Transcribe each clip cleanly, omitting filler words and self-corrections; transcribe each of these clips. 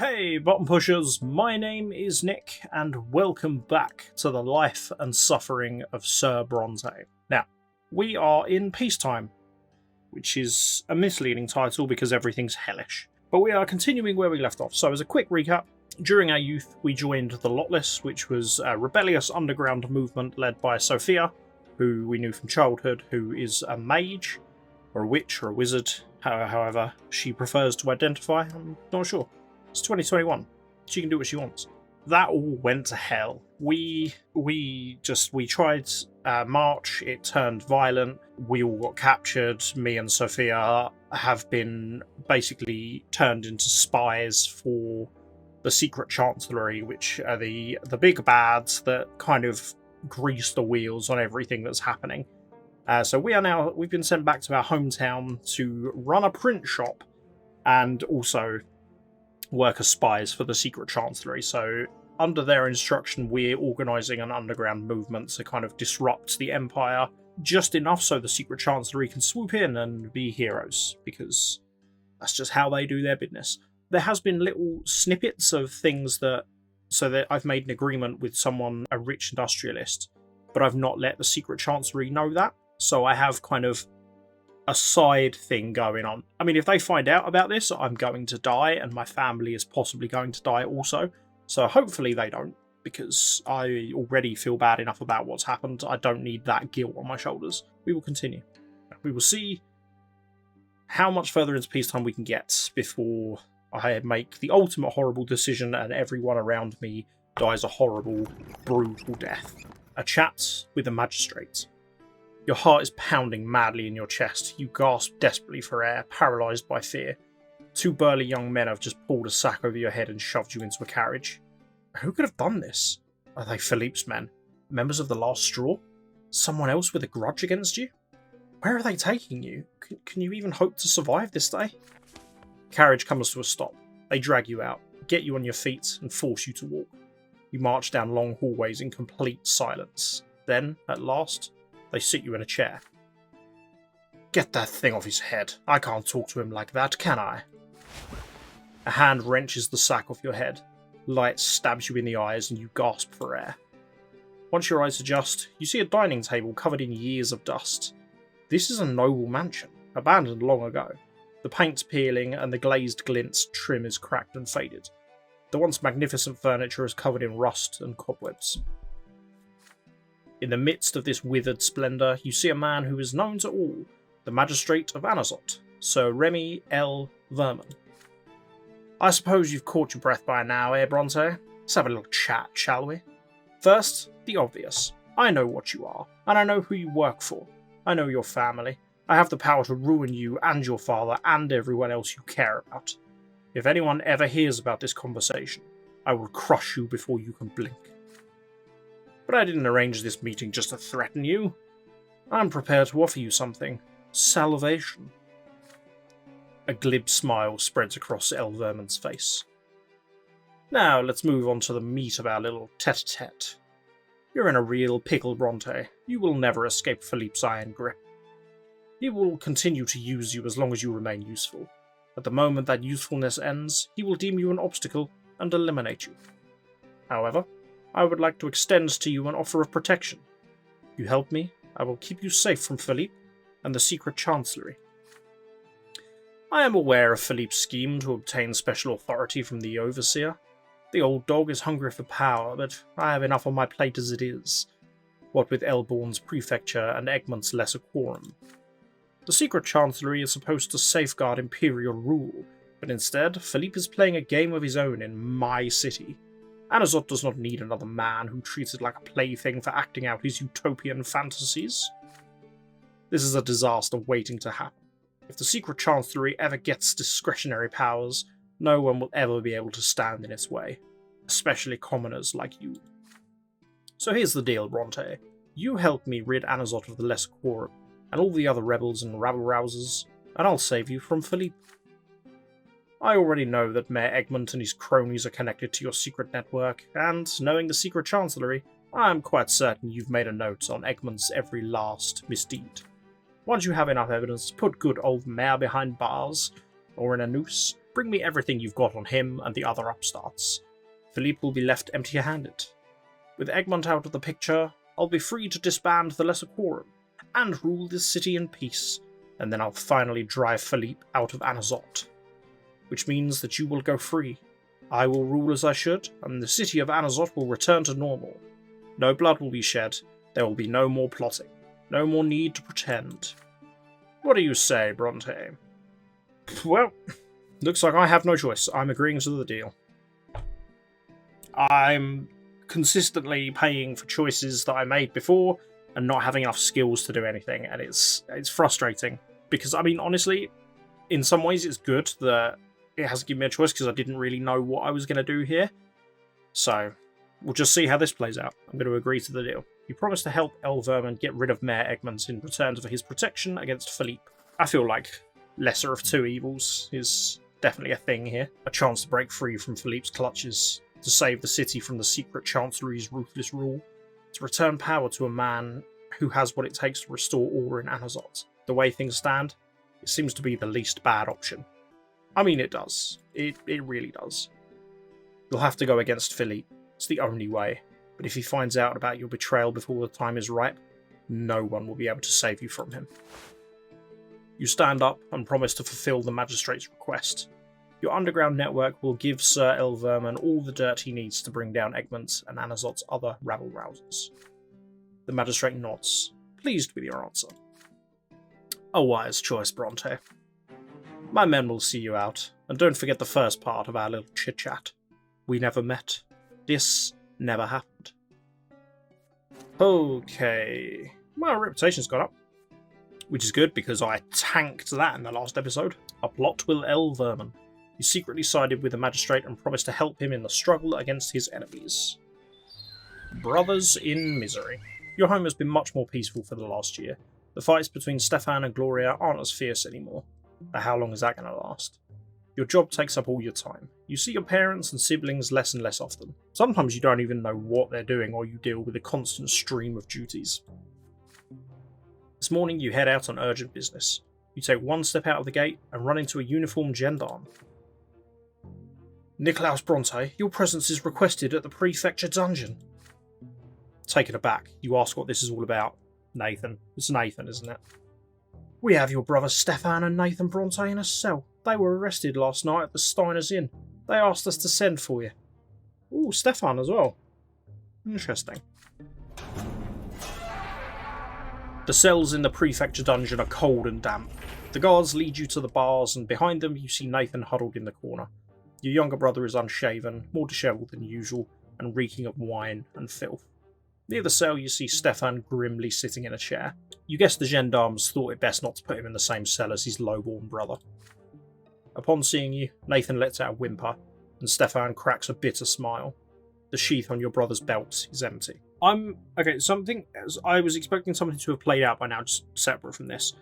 Hey bottom pushers, my name is Nick and welcome back to the life and suffering of Sir Brante. Now, we are in peacetime, which is a misleading title because everything's hellish. But we are continuing where we left off. So as a quick recap, during our youth we joined the Lotless, which was a rebellious underground movement led by Sophia, who we knew from childhood, who is a mage, or a witch, or a wizard, however she prefers to identify, I'm not sure. It's 2021. She can do what she wants. That all went to hell. We tried March. It turned violent. We all got captured. Me and Sophia have been basically turned into spies for the Secret Chancellery, which are the big bads that kind of grease the wheels on everything that's happening. So we've been sent back to our hometown to run a print shop and also work as spies for the Secret Chancellery. So under their instruction, we're organising an underground movement to kind of disrupt the Empire just enough so the Secret Chancellery can swoop in and be heroes, because that's just how they do their business. There has been little snippets of things that I've made an agreement with someone, a rich industrialist, but I've not let the Secret Chancellery know that. So I have kind of a side thing going on. I mean, if they find out about this, I'm going to die, and my family is possibly going to die also. So hopefully they don't, because I already feel bad enough about what's happened. I don't need that guilt on my shoulders. We will continue. We will see how much further into peacetime we can get before I make the ultimate horrible decision and everyone around me dies a horrible, brutal death. A chat with the Magistrate. Your heart is pounding madly in your chest. You gasp desperately for air, paralysed by fear. Two burly young men have just pulled a sack over your head and shoved you into a carriage. Who could have done this? Are they Philippe's men? Members of the Last Straw? Someone else with a grudge against you? Where are they taking you? Can you even hope to survive this day? Carriage comes to a stop. They drag you out, get you on your feet, and force you to walk. You march down long hallways in complete silence. Then, at last, they sit you in a chair. Get that thing off his head. I can't talk to him like that, can I? A hand wrenches the sack off your head. Light stabs you in the eyes and you gasp for air. Once your eyes adjust, you see a dining table covered in years of dust. This is a noble mansion, abandoned long ago. The paint's peeling and the glazed glint's trim is cracked and faded. The once magnificent furniture is covered in rust and cobwebs. In the midst of this withered splendour, you see a man who is known to all, the Magistrate of Anazot, Sir Remy L. Verman. I suppose you've caught your breath by now, Bronte? Let's have a little chat, shall we? First, the obvious. I know what you are, and I know who you work for. I know your family. I have the power to ruin you and your father and everyone else you care about. If anyone ever hears about this conversation, I will crush you before you can blink. But I didn't arrange this meeting just to threaten you. I'm prepared to offer you something. Salvation. A glib smile spreads across El Verman's face. Now let's move on to the meat of our little tete-a-tete. You're in a real pickle, Brante. You will never escape Philippe's iron grip. He will continue to use you as long as you remain useful. At the moment that usefulness ends, he will deem you an obstacle and eliminate you. However, I would like to extend to you an offer of protection. If you help me, I will keep you safe from Philippe and the Secret Chancellery. I am aware of Philippe's scheme to obtain special authority from the Overseer. The old dog is hungry for power, but I have enough on my plate as it is, what with Elborn's prefecture and Egmont's lesser quorum. The Secret Chancellery is supposed to safeguard Imperial rule, but instead, Philippe is playing a game of his own in my city. Anazot does not need another man who treats it like a plaything for acting out his utopian fantasies. This is a disaster waiting to happen. If the Secret Chancellery ever gets discretionary powers, no one will ever be able to stand in its way, especially commoners like you. So here's the deal, Brante. You help me rid Anazot of the Lesser Quorum, and all the other rebels and rabble-rousers, and I'll save you from Philippe. I already know that Mayor Egmont and his cronies are connected to your secret network, and, knowing the Secret Chancellery, I am quite certain you've made a note on Egmont's every last misdeed. Once you have enough evidence to put good old Mayor behind bars, or in a noose, bring me everything you've got on him and the other upstarts. Philippe will be left empty-handed. With Egmont out of the picture, I'll be free to disband the Lesser Quorum and rule this city in peace, and then I'll finally drive Philippe out of Anazot. Which means that you will go free. I will rule as I should, and the city of Anazot will return to normal. No blood will be shed, there will be no more plotting, no more need to pretend. What do you say, Brante? Well, looks like I have no choice. I'm agreeing to the deal. I'm consistently paying for choices that I made before and not having enough skills to do anything, and it's frustrating. Because, I mean, honestly, in some ways it's good that it hasn't given me a choice because I didn't really know what I was going to do here. So, we'll just see how this plays out. I'm going to agree to the deal. You promised to help El Vermin get rid of Mayor Egmont in return for his protection against Philippe. I feel like lesser of two evils is definitely a thing here. A chance to break free from Philippe's clutches, to save the city from the secret chancellery's ruthless rule, to return power to a man who has what it takes to restore order in Anazot. The way things stand, it seems to be the least bad option. I mean, it does. It really does. You'll have to go against Philippe. It's the only way. But if he finds out about your betrayal before the time is ripe, no one will be able to save you from him. You stand up and promise to fulfill the Magistrate's request. Your underground network will give Sir El Vermin all the dirt he needs to bring down Egmont and Anazot's other rabble-rousers. The Magistrate nods, pleased with your answer. A wise choice, Brante. My men will see you out, and don't forget the first part of our little chit-chat. We never met. This never happened. Okay. My reputation's gone up, which is good because I tanked that in the last episode. A plot with El Vermin. You secretly sided with the Magistrate and promised to help him in the struggle against his enemies. Brothers in misery. Your home has been much more peaceful for the last year. The fights between Stefan and Gloria aren't as fierce anymore. But how long is that going to last? Your job takes up all your time. You see your parents and siblings less and less often. Sometimes you don't even know what they're doing, or you deal with a constant stream of duties. This morning you head out on urgent business. You take one step out of the gate and run into a uniformed gendarme. Nicolaus Brante, your presence is requested at the prefecture dungeon. Taken aback, you ask what this is all about. Nathan. It's Nathan, isn't it? We have your brothers Stefan and Nathan Brante in a cell. They were arrested last night at the Steiner's Inn. They asked us to send for you. Ooh, Stefan as well. Interesting. The cells in the prefecture dungeon are cold and damp. The guards lead you to the bars, and behind them you see Nathan huddled in the corner. Your younger brother is unshaven, more dishevelled than usual, and reeking of wine and filth. Near the cell you see Stefan grimly sitting in a chair. You guess the gendarmes thought it best not to put him in the same cell as his low-born brother. Upon seeing you, Nathan lets out a whimper, and Stefan cracks a bitter smile. The sheath on your brother's belt is empty. I was expecting something to have played out by now, just separate from this.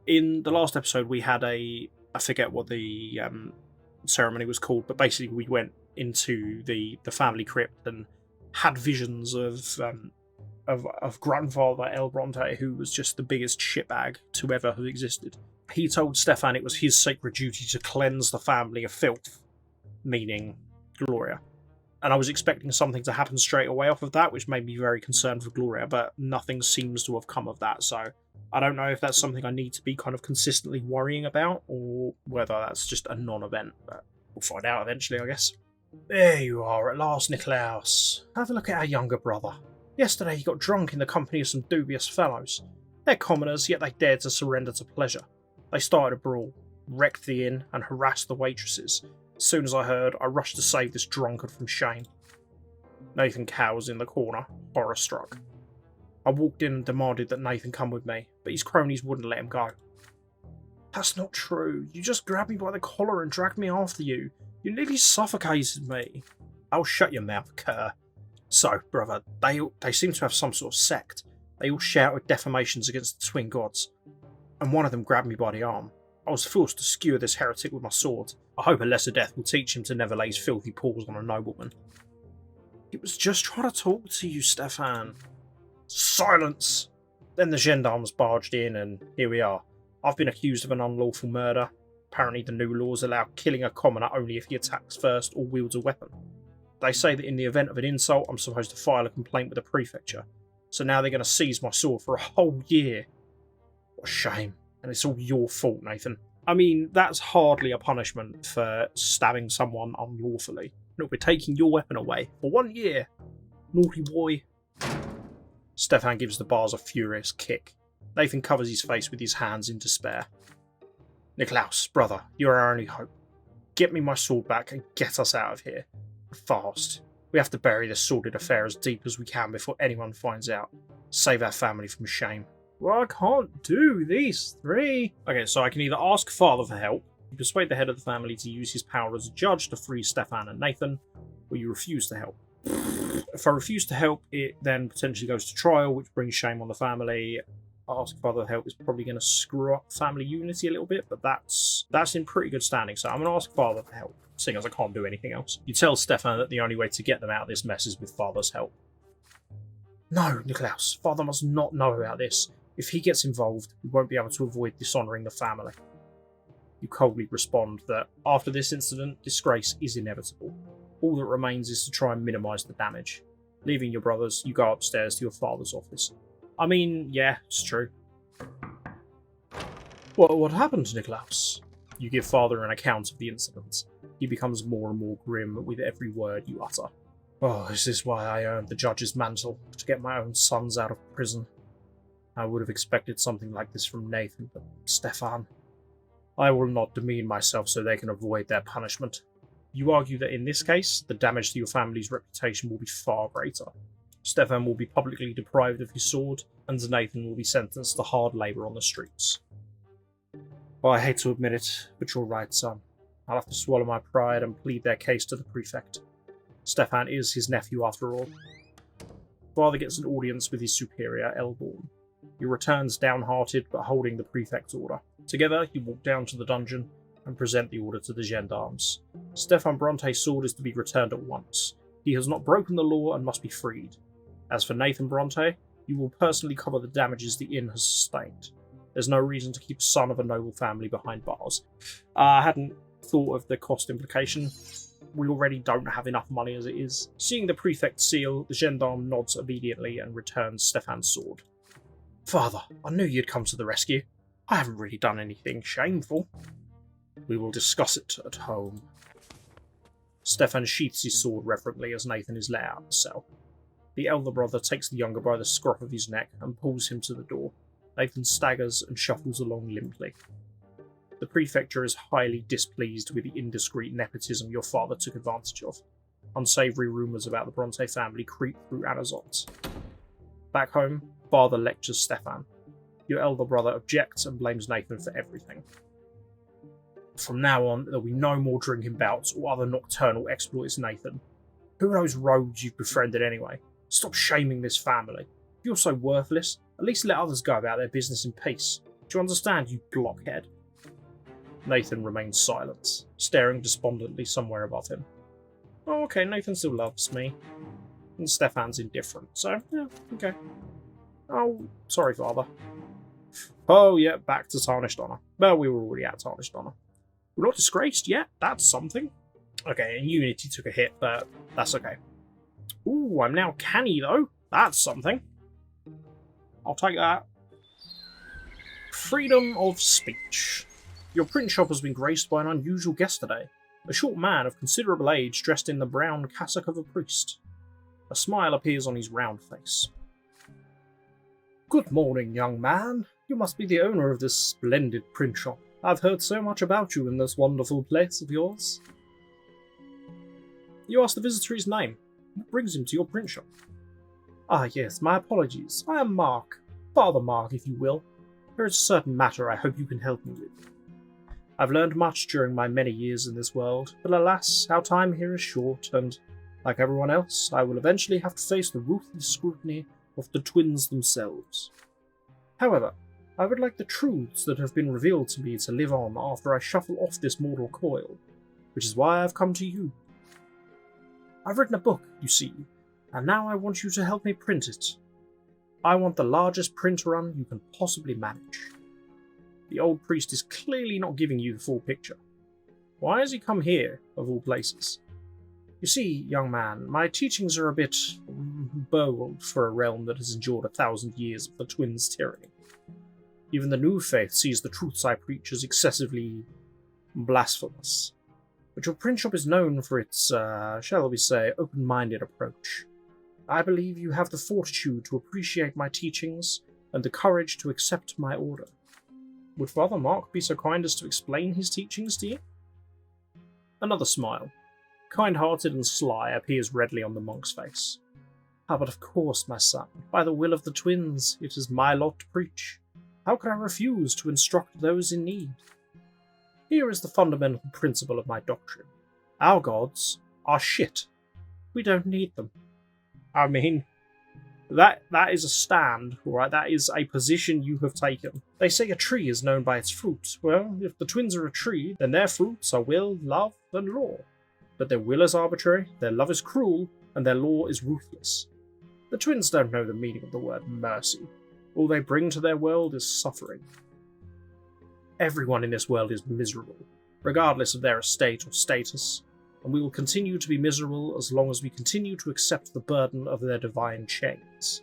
In the last episode we had I forget what the ceremony was called, but basically we went into the family crypt and had visions of grandfather El Brante, who was just the biggest shitbag to ever have existed. He told Stefan it was his sacred duty to cleanse the family of filth, meaning Gloria. And I was expecting something to happen straight away off of that, which made me very concerned for Gloria, but nothing seems to have come of that, so I don't know if that's something I need to be kind of consistently worrying about, or whether that's just a non-event, but we'll find out eventually, I guess. There you are at last, Nicolaus. Have a look at our younger brother. Yesterday he got drunk in the company of some dubious fellows. They're commoners, yet they dared to surrender to pleasure. They started a brawl, wrecked the inn, and harassed the waitresses. As soon as I heard, I rushed to save this drunkard from shame. Nathan cowers in the corner, horror-struck. I walked in and demanded that Nathan come with me, but his cronies wouldn't let him go. That's not true. You just grabbed me by the collar and dragged me after you. You nearly suffocated me. Oh, shut your mouth, cur. So, brother, they seem to have some sort of sect. They all shouted defamations against the twin gods, and one of them grabbed me by the arm. I was forced to skewer this heretic with my sword. I hope a lesser death will teach him to never lay his filthy paws on a nobleman. He was just trying to talk to you, Stefan. Silence! Then the gendarmes barged in, and here we are. I've been accused of an unlawful murder. Apparently the new laws allow killing a commoner only if he attacks first or wields a weapon. They say that in the event of an insult, I'm supposed to file a complaint with the prefecture. So now they're going to seize my sword for a whole year. What a shame. And it's all your fault, Nathan. I mean, that's hardly a punishment for stabbing someone unlawfully. No, we're taking your weapon away for 1 year. Naughty boy. Stefan gives the bars a furious kick. Nathan covers his face with his hands in despair. Niklaus, brother, you're our only hope. Get me my sword back and get us out of here. Fast. We have to bury this sordid affair as deep as we can before anyone finds out. Save our family from shame. Well, I can't do these three. Okay, so I can either ask father for help, you persuade the head of the family to use his power as a judge to free Stefan and Nathan, or you refuse to help. If I refuse to help, it then potentially goes to trial, which brings shame on the family. Ask father for help is probably going to screw up family unity a little bit, but that's in pretty good standing, so I'm going to ask father for help, seeing as I can't do anything else. You tell Stefan that the only way to get them out of this mess is with father's help. No, Niklaus, father must not know about this. If he gets involved, we won't be able to avoid dishonouring the family. You coldly respond that after this incident, disgrace is inevitable. All that remains is to try and minimise the damage. Leaving your brothers, you go upstairs to your father's office. I mean, yeah, it's true. What happened, Niklaus? You give father an account of the incident. He becomes more and more grim with every word you utter. Oh, is this why I earned the judge's mantle? To get my own sons out of prison? I would have expected something like this from Nathan, but Stefan... I will not demean myself so they can avoid their punishment. You argue that in this case, the damage to your family's reputation will be far greater. Stefan will be publicly deprived of his sword, and Nathan will be sentenced to hard labour on the streets. Well, I hate to admit it, but you're right, son. I'll have to swallow my pride and plead their case to the prefect. Stefan is his nephew after all. Father gets an audience with his superior, Elborn. He returns downhearted but holding the prefect's order. Together, you walk down to the dungeon and present the order to the gendarmes. Stefan Brante's sword is to be returned at once. He has not broken the law and must be freed. As for Nathan Brante, you will personally cover the damages the inn has sustained. There's no reason to keep a son of a noble family behind bars. I hadn't thought of the cost implication. We already don't have enough money as it is. Seeing the prefect seal, the gendarme nods obediently and returns Stefan's sword. Father, I knew you'd come to the rescue. I haven't really done anything shameful. We will discuss it at home. Stefan sheaths his sword reverently as Nathan is let out of the cell. The elder brother takes the younger by the scruff of his neck and pulls him to the door. Nathan staggers and shuffles along limply. The prefecture is highly displeased with the indiscreet nepotism your father took advantage of. Unsavoury rumours about the Bronte family creep through Anazot. Back home, father lectures Stefan. Your elder brother objects and blames Nathan for everything. From now on, there'll be no more drinking bouts or other nocturnal exploits, Nathan. Who are those rogues you've befriended anyway? Stop shaming this family. If you're so worthless, at least let others go about their business in peace. Do you understand, you blockhead? Nathan remains silent, staring despondently somewhere above him. Oh, okay, Nathan still loves me. And Stefan's indifferent, so, yeah, okay. Oh, sorry, father. Oh, yeah, back to Tarnished Honour. Well, we were already at Tarnished Honour. We're not disgraced yet, that's something. Okay, and Unity took a hit, but that's okay. Ooh, I'm now canny, though. That's something. I'll take that. Freedom of speech. Your print shop has been graced by an unusual guest today. A short man of considerable age dressed in the brown cassock of a priest. A smile appears on his round face. Good morning, young man. You must be the owner of this splendid print shop. I've heard so much about you in this wonderful place of yours. You asked the visitor his name. What brings him to your print shop? Ah, yes, my apologies. I am Mark. Father Mark, if you will. There is a certain matter I hope you can help me with. I've learned much during my many years in this world, but alas, our time here is short, and, like everyone else, I will eventually have to face the ruthless scrutiny of the twins themselves. However, I would like the truths that have been revealed to me to live on after I shuffle off this mortal coil, which is why I've come to you. I've written a book, you see, and now I want you to help me print it. I want the largest print run you can possibly manage. The old priest is clearly not giving you the full picture. Why has he come here, of all places? You see, young man, my teachings are a bit bold for a realm that has endured 1,000 years of the twins' tyranny. Even the new faith sees the truths I preach as excessively blasphemous. But your printshop is known for its, shall we say, open-minded approach. I believe you have the fortitude to appreciate my teachings and the courage to accept my order. Would Father Mark be so kind as to explain his teachings to you? Another smile, kind-hearted and sly, appears readily on the monk's face. Ah, but of course, my son, by the will of the twins, it is my lot to preach. How could I refuse to instruct those in need? Here is the fundamental principle of my doctrine. Our gods are shit. We don't need them. I mean, that is a stand, alright? That is a position you have taken. They say a tree is known by its fruit. Well, if the twins are a tree, then their fruits are will, love, and law. But their will is arbitrary, their love is cruel, and their law is ruthless. The twins don't know the meaning of the word mercy. All they bring to their world is suffering. Everyone in this world is miserable, regardless of their estate or status, and we will continue to be miserable as long as we continue to accept the burden of their divine chains.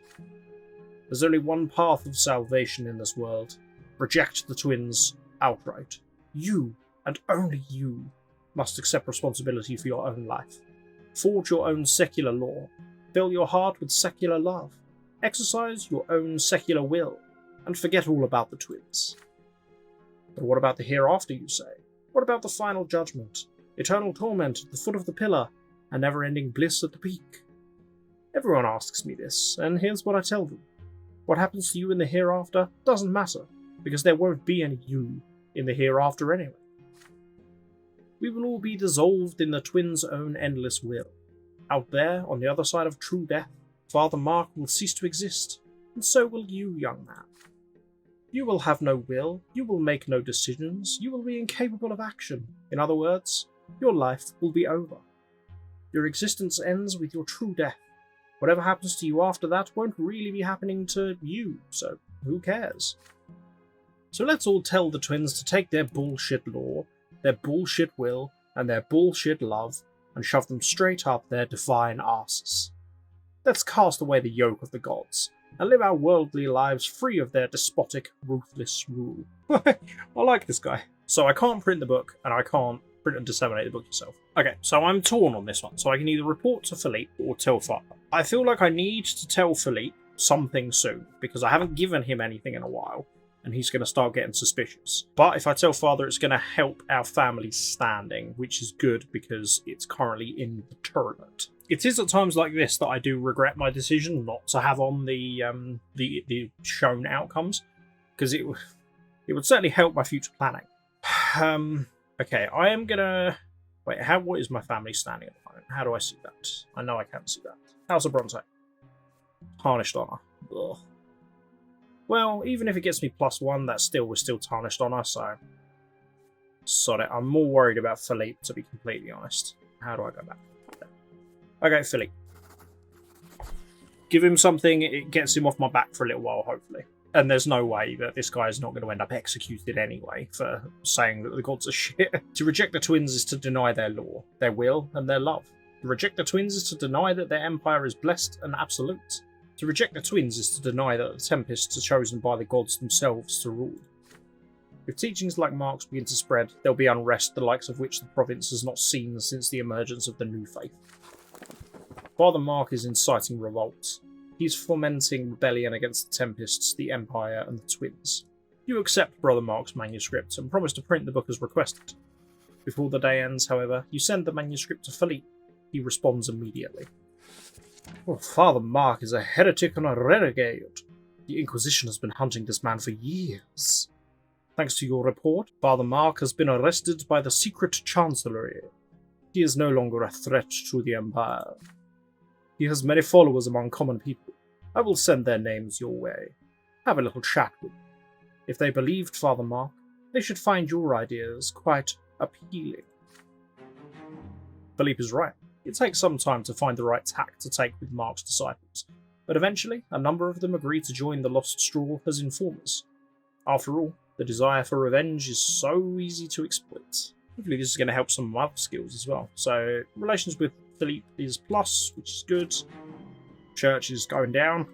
There's only one path of salvation in this world. Reject the twins outright. You, and only you, must accept responsibility for your own life. Forge your own secular law. Fill your heart with secular love. Exercise your own secular will, and forget all about the twins. But what about the hereafter, you say? What about the final judgment? Eternal torment at the foot of the pillar, and never-ending bliss at the peak? Everyone asks me this, and here's what I tell them. What happens to you in the hereafter doesn't matter, because there won't be any you in the hereafter anyway. We will all be dissolved in the twins' own endless will. Out there, on the other side of true death, Father Mark will cease to exist, and so will you, young man. You will have no will, you will make no decisions, you will be incapable of action. In other words, your life will be over. Your existence ends with your true death. Whatever happens to you after that won't really be happening to you, so who cares? So let's all tell the twins to take their bullshit law, their bullshit will, and their bullshit love, and shove them straight up their divine arses. Let's cast away the yoke of the gods, and live our worldly lives free of their despotic, ruthless rule. I like this guy. So I can't print the book, and I can't print and disseminate the book yourself. Okay, so I'm torn on this one. So I can either report to Philippe or tell Father. I feel like I need to tell Philippe something soon, because I haven't given him anything in a while, and he's going to start getting suspicious. But if I tell Father, it's going to help our family's standing, which is good because it's currently in the tournament. It is at times like this that I do regret my decision not to have on the shown outcomes, because it would certainly help my future planning. Okay, I am gonna wait. What is my family standing at the moment? How do I see that? I know I can't see that. House of Brante, tarnished honor. Ugh. Well, even if it gets me +1, we're still tarnished honor. So, sod it. I'm more worried about Philippe, to be completely honest. How do I go back? Okay, Philippe. Give him something, it gets him off my back for a little while, hopefully. And there's no way that this guy is not going to end up executed anyway for saying that the gods are shit. To reject the twins is to deny their law, their will, and their love. To reject the twins is to deny that their empire is blessed and absolute. To reject the twins is to deny that the Tempests are chosen by the gods themselves to rule. If teachings like Mark's begin to spread, there'll be unrest the likes of which the province has not seen since the emergence of the new faith. Father Mark is inciting revolt. He's fomenting rebellion against the Tempests, the Empire, and the twins. You accept Brother Mark's manuscript and promise to print the book as requested. Before the day ends, however, you send the manuscript to Philippe. He responds immediately. Oh, Father Mark is a heretic and a renegade. The Inquisition has been hunting this man for years. Thanks to your report, Father Mark has been arrested by the secret chancellery. He is no longer a threat to the Empire. He has many followers among common people. I will send their names your way. Have a little chat with them. If they believed Father Mark, they should find your ideas quite appealing. Philippe is right. It takes some time to find the right tack to take with Mark's disciples, but eventually a number of them agree to join the Lost Straw as informers. After all, The desire for revenge is so easy to exploit. Hopefully this is going to help some of my other skills as well. So, relations with Philippe is plus, which is good. Church is going down.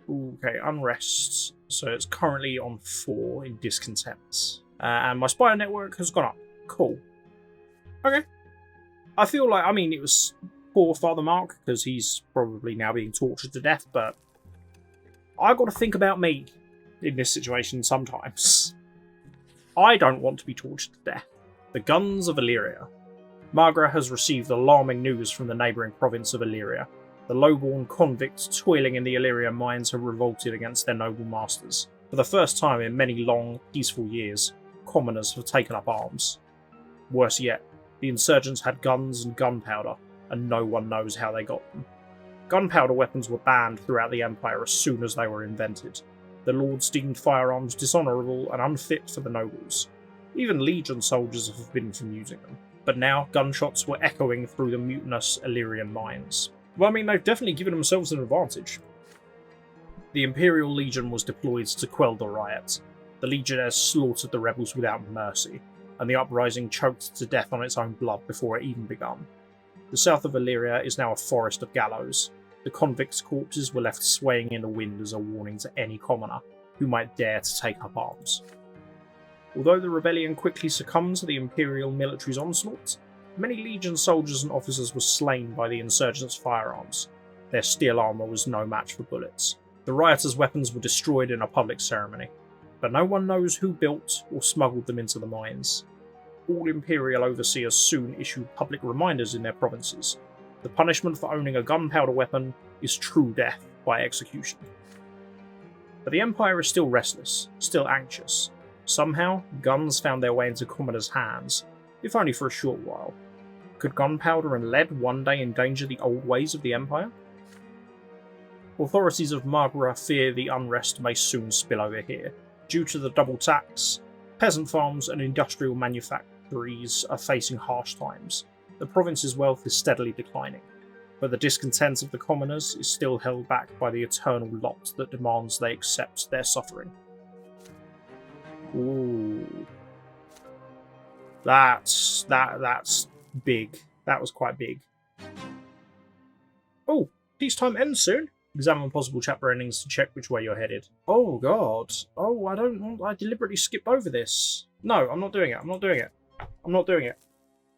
Okay, unrest. So it's currently on 4 in discontent. And my spire network has gone up. Cool. Okay. I feel like, I mean, it was poor Father Mark, because he's probably now being tortured to death, but I got to think about me in this situation sometimes. I don't want to be tortured to death. The Guns of Eliria. Margaret has received alarming news from the neighbouring province of Illyria. The lowborn convicts toiling in the Illyria mines have revolted against their noble masters. For the first time in many long, peaceful years, commoners have taken up arms. Worse yet, the insurgents had guns and gunpowder, and no one knows how they got them. Gunpowder weapons were banned throughout the Empire as soon as they were invented. The lords deemed firearms dishonourable and unfit for the nobles. Even Legion soldiers have forbidden from using them. But now, gunshots were echoing through the mutinous Illyrian mines. Well, I mean, they've definitely given themselves an advantage. The Imperial Legion was deployed to quell the riot. The Legionnaires slaughtered the rebels without mercy, and the uprising choked to death on its own blood before it even begun. The south of Illyria is now a forest of gallows. The convicts' corpses were left swaying in the wind as a warning to any commoner who might dare to take up arms. Although the rebellion quickly succumbed to the Imperial military's onslaught, many Legion soldiers and officers were slain by the insurgents' firearms. Their steel armour was no match for bullets. The rioters' weapons were destroyed in a public ceremony, but no one knows who built or smuggled them into the mines. All Imperial overseers soon issued public reminders in their provinces. The punishment for owning a gunpowder weapon is true death by execution. But the Empire is still restless, still anxious. Somehow, guns found their way into commoners' hands, if only for a short while. Could gunpowder and lead one day endanger the old ways of the Empire? Authorities of Margra fear the unrest may soon spill over here. Due to the double tax, peasant farms and industrial manufactories are facing harsh times. The province's wealth is steadily declining, but the discontent of the commoners is still held back by the eternal lot that demands they accept their suffering. Ooh. That's big. That was quite big. Oh, peacetime ends soon. Examine possible chapter endings to check which way you're headed. Oh god. Oh, I deliberately skipped over this. No, I'm not doing it. I'm not doing it.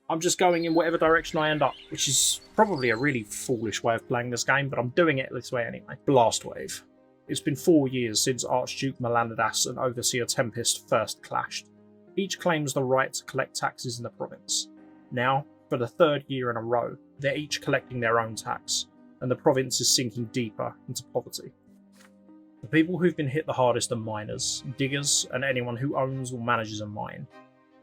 I'm just going in whatever direction I end up, which is probably a really foolish way of playing this game, but I'm doing it this way anyway. Blast Wave. It's been 4 years since Archduke Melanidas and Overseer Tempest first clashed. Each claims the right to collect taxes in the province. Now, for the 3rd year in a row, they're each collecting their own tax, and the province is sinking deeper into poverty. The people who've been hit the hardest are miners, diggers, and anyone who owns or manages a mine.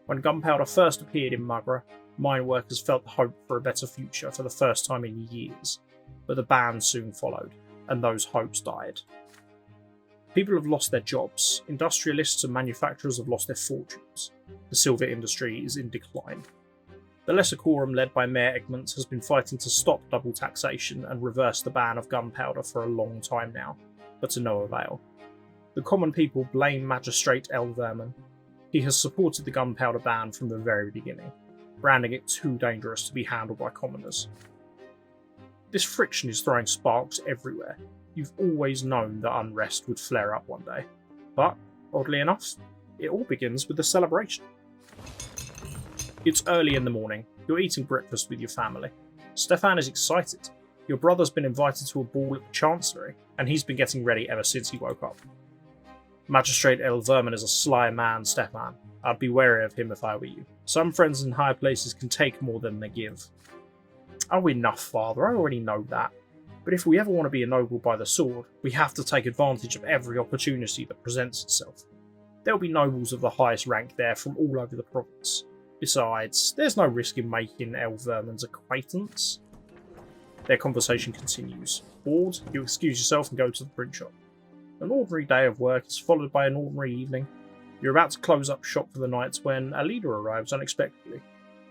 When gunpowder first appeared in Magra, mine workers felt the hope for a better future for the first time in years, but the ban soon followed, and those hopes died. People have lost their jobs, industrialists and manufacturers have lost their fortunes. The silver industry is in decline. The Lesser Quorum, led by Mayor Egmont, has been fighting to stop double taxation and reverse the ban of gunpowder for a long time now, but to no avail. The common people blame Magistrate Verman. He has supported the gunpowder ban from the very beginning, branding it too dangerous to be handled by commoners. This friction is throwing sparks everywhere. You've always known that unrest would flare up one day. But, oddly enough, it all begins with a celebration. It's early in the morning. You're eating breakfast with your family. Stefan is excited. Your brother's been invited to a ball at the Chancellery, and he's been getting ready ever since he woke up. Magistrate Verman is a sly man, Stefan. I'd be wary of him if I were you. Some friends in high places can take more than they give. Oh, enough, Father. I already know that. But if we ever want to be ennobled by the sword, we have to take advantage of every opportunity that presents itself. There'll be nobles of the highest rank there from all over the province. Besides, there's no risk in making Verman's acquaintance. Their conversation continues. Bored, you excuse yourself and go to the print shop. An ordinary day of work is followed by an ordinary evening. You're about to close up shop for the night when a leader arrives unexpectedly.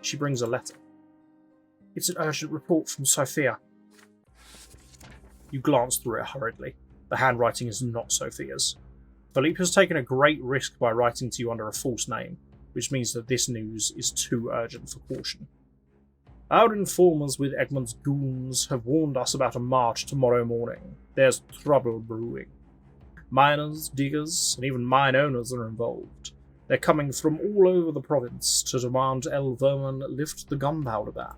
She brings a letter. It's an urgent report from Sophia. You glance through it hurriedly. The handwriting is not Sophia's. Philippe has taken a great risk by writing to you under a false name, which means that this news is too urgent for caution. Our informers with Egmont's goons have warned us about a march tomorrow morning. There's trouble brewing. Miners, diggers, and even mine owners are involved. They're coming from all over the province to demand El Vermin lift the gunpowder ban.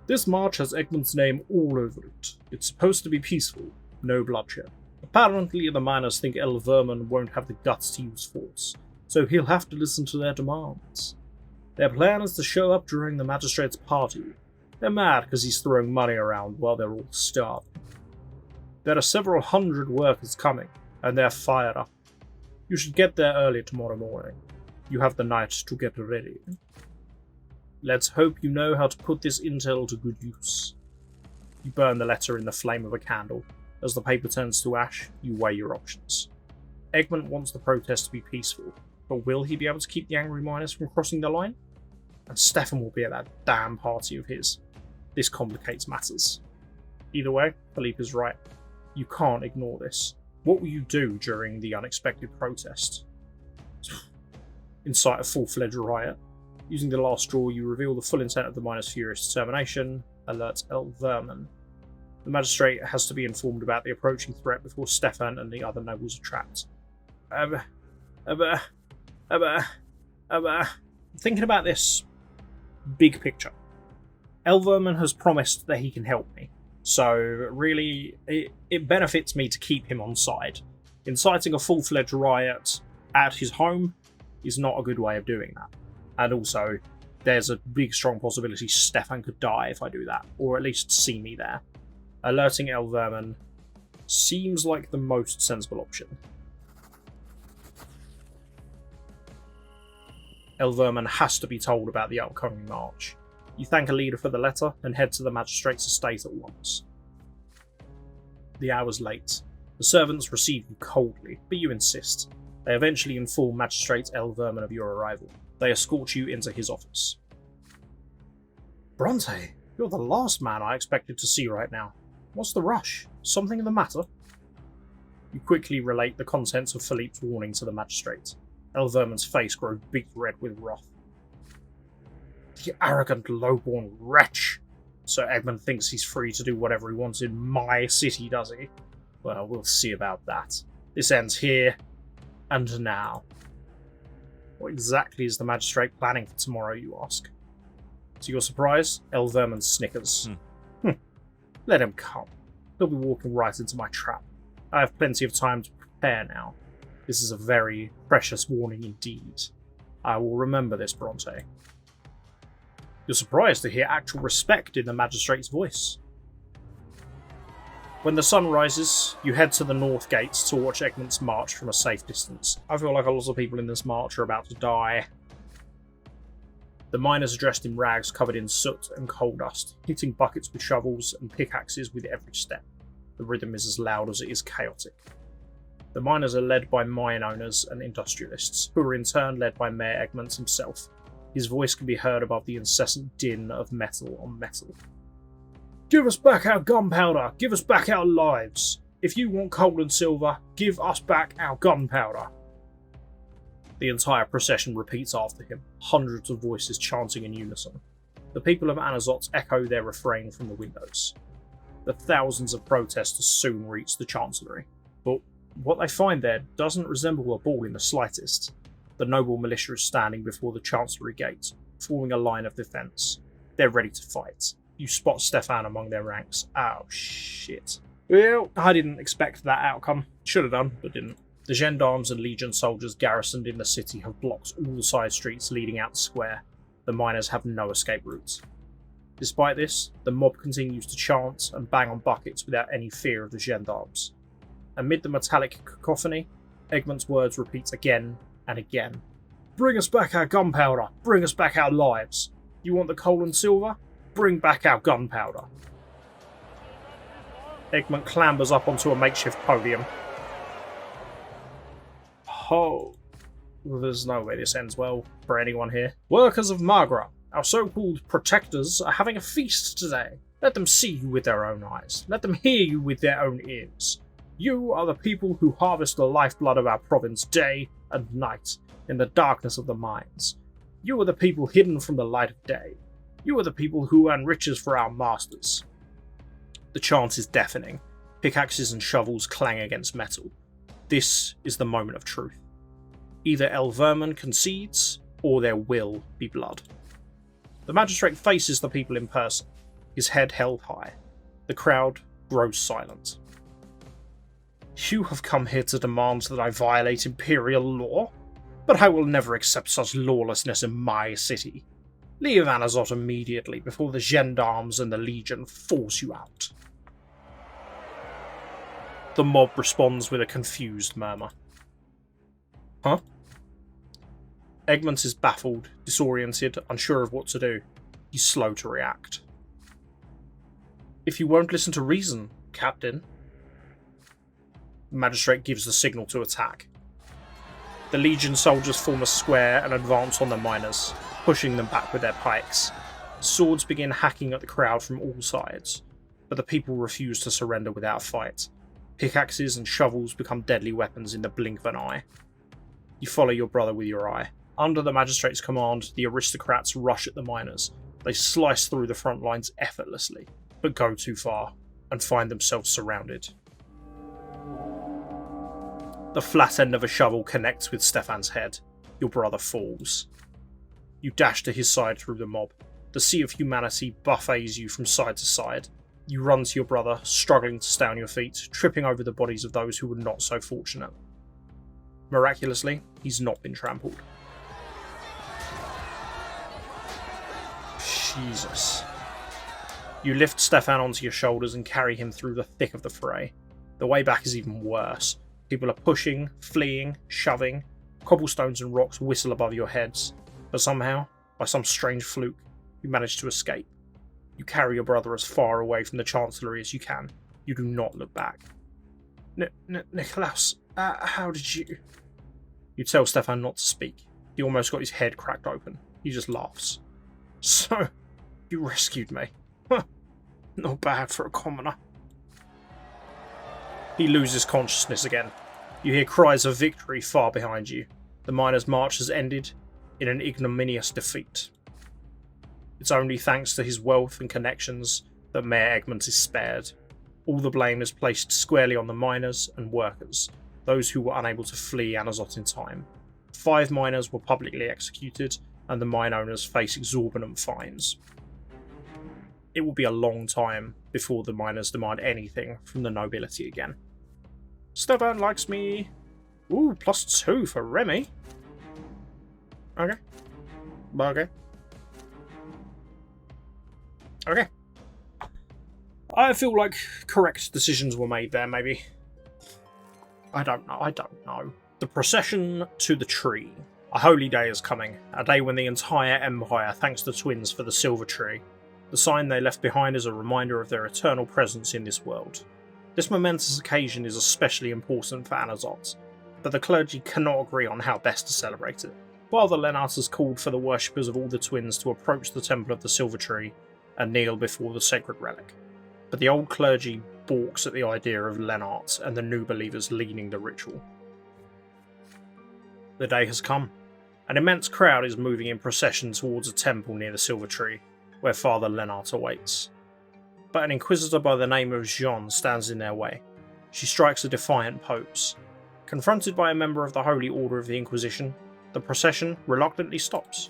This march has Egmont's name all over it. It's supposed to be peaceful, no bloodshed. Apparently the miners think El Vermin won't have the guts to use force, so he'll have to listen to their demands. Their plan is to show up during the Magistrate's party. They're mad because he's throwing money around while they're all starving. There are several hundred workers coming, and they're fired up. You should get there early tomorrow morning. You have the night to get ready. Let's hope you know how to put this intel to good use. You burn the letter in the flame of a candle. As the paper turns to ash, you weigh your options. Egmont wants the protest to be peaceful, but will he be able to keep the angry miners from crossing the line? And Stefan will be at that damn party of his. This complicates matters. Either way, Philippe is right. You can't ignore this. What will you do during the unexpected protest? Incite a full-fledged riot. Using the last straw, you reveal the full intent of the miners' furious determination. Alert El Vermin. The magistrate has to be informed about the approaching threat before Stefan and the other nobles are trapped. Thinking about this big picture, El Vermin has promised that he can help me, so really it benefits me to keep him on side. Inciting a full-fledged riot at his home is not a good way of doing that, and also there's a big strong possibility Stefan could die if I do that, or at least see me there. Alerting El Vermin seems like the most sensible option. El Vermin has to be told about the upcoming march. You thank a leader for the letter and head to the magistrate's estate at once. The hour's late. The servants receive you coldly, but you insist. They eventually inform Magistrate El Vermin of your arrival. They escort you into his office. Brante, you're the last man I expected to see right now. What's the rush? Something the matter? You quickly relate the contents of Philippe's warning to the magistrate. El Vermin's face grows beet red with wrath. The arrogant, low-born wretch! So Egmont thinks he's free to do whatever he wants in my city, does he? Well, we'll see about that. This ends here, and now. What exactly is the magistrate planning for tomorrow, you ask? To your surprise, El Vermin snickers. Let him come. He'll be walking right into my trap. I have plenty of time to prepare now. This is a very precious warning indeed. I will remember this, Brante. You're surprised to hear actual respect in the magistrate's voice. When the sun rises, you head to the north gates to watch Egmont's march from a safe distance. I feel like a lot of people in this march are about to die. The miners are dressed in rags covered in soot and coal dust, hitting buckets with shovels and pickaxes with every step. The rhythm is as loud as it is chaotic. The miners are led by mine owners and industrialists, who are in turn led by Mayor Egmont himself. His voice can be heard above the incessant din of metal on metal. Give us back our gunpowder! Give us back our lives! If you want coal and silver, give us back our gunpowder! The entire procession repeats after him, hundreds of voices chanting in unison. The people of Anazot echo their refrain from the windows. The thousands of protesters soon reach the Chancellery, but what they find there doesn't resemble a ball in the slightest. The noble militia is standing before the Chancellery gate, forming a line of defence. They're ready to fight. You spot Stefan among their ranks. Oh shit. Well, I didn't expect that outcome. Should have done, but didn't. The gendarmes and legion soldiers garrisoned in the city have blocked all the side streets leading out the square. The miners have no escape routes. Despite this, the mob continues to chant and bang on buckets without any fear of the gendarmes. Amid the metallic cacophony, Egmont's words repeat again and again. Bring us back our gunpowder! Bring us back our lives! You want the coal and silver? Bring back our gunpowder! Egmont clambers up onto a makeshift podium. Oh, there's no way this ends well for anyone here. Workers of Magra, our so-called protectors, are having a feast today. Let them see you with their own eyes. Let them hear you with their own ears. You are the people who harvest the lifeblood of our province day and night in the darkness of the mines. You are the people hidden from the light of day. You are the people who earn riches for our masters." The chant is deafening. Pickaxes and shovels clang against metal. This is the moment of truth. Either El Vermin concedes, or there will be blood. The magistrate faces the people in person, his head held high. The crowd grows silent. "You have come here to demand that I violate imperial law? But I will never accept such lawlessness in my city. Leave Anazot immediately before the gendarmes and the Legion force you out." The mob responds with a confused murmur. Huh? Egmont is baffled, disoriented, unsure of what to do. He's slow to react. "If you won't listen to reason, Captain..." The magistrate gives the signal to attack. The Legion soldiers form a square and advance on the miners, pushing them back with their pikes. Swords begin hacking at the crowd from all sides, but the people refuse to surrender without fight. Pickaxes and shovels become deadly weapons in the blink of an eye. You follow your brother with your eye. Under the magistrate's command, the aristocrats rush at the miners. They slice through the front lines effortlessly, but go too far, and find themselves surrounded. The flat end of a shovel connects with Stefan's head. Your brother falls. You dash to his side through the mob. The sea of humanity buffets you from side to side. You run to your brother, struggling to stay on your feet, tripping over the bodies of those who were not so fortunate. Miraculously, he's not been trampled. Jesus. You lift Stefan onto your shoulders and carry him through the thick of the fray. The way back is even worse. People are pushing, fleeing, shoving. Cobblestones and rocks whistle above your heads. But somehow, by some strange fluke, you manage to escape. You carry your brother as far away from the Chancellery as you can. You do not look back. Nikolaus, how did you... You tell Stefan not to speak. He almost got his head cracked open. He just laughs. "So, you rescued me. Huh. Not bad for a commoner." He loses consciousness again. You hear cries of victory far behind you. The miners' march has ended in an ignominious defeat. It's only thanks to his wealth and connections that Mayor Egmont is spared. All the blame is placed squarely on the miners and workers, those who were unable to flee Anazot in time. 5 miners were publicly executed, and the mine owners face exorbitant fines. It will be a long time before the miners demand anything from the nobility again. "Stefan likes me." Ooh, +2 for Remy. Okay. Okay. I feel like correct decisions were made there, maybe. I don't know. The Procession to the Tree. A holy day is coming, a day when the entire Empire thanks the twins for the Silver Tree. The sign they left behind is a reminder of their eternal presence in this world. This momentous occasion is especially important for Anazot, but the clergy cannot agree on how best to celebrate it. Father Lennart has called for the worshippers of all the twins to approach the Temple of the Silver Tree and kneel before the sacred relic. But the old clergy balks at the idea of Lennart and the new believers leading the ritual. The day has come. An immense crowd is moving in procession towards a temple near the Silver Tree, where Father Lennart awaits. But an inquisitor by the name of Jean stands in their way. She strikes a defiant pose. Confronted by a member of the Holy Order of the Inquisition, the procession reluctantly stops.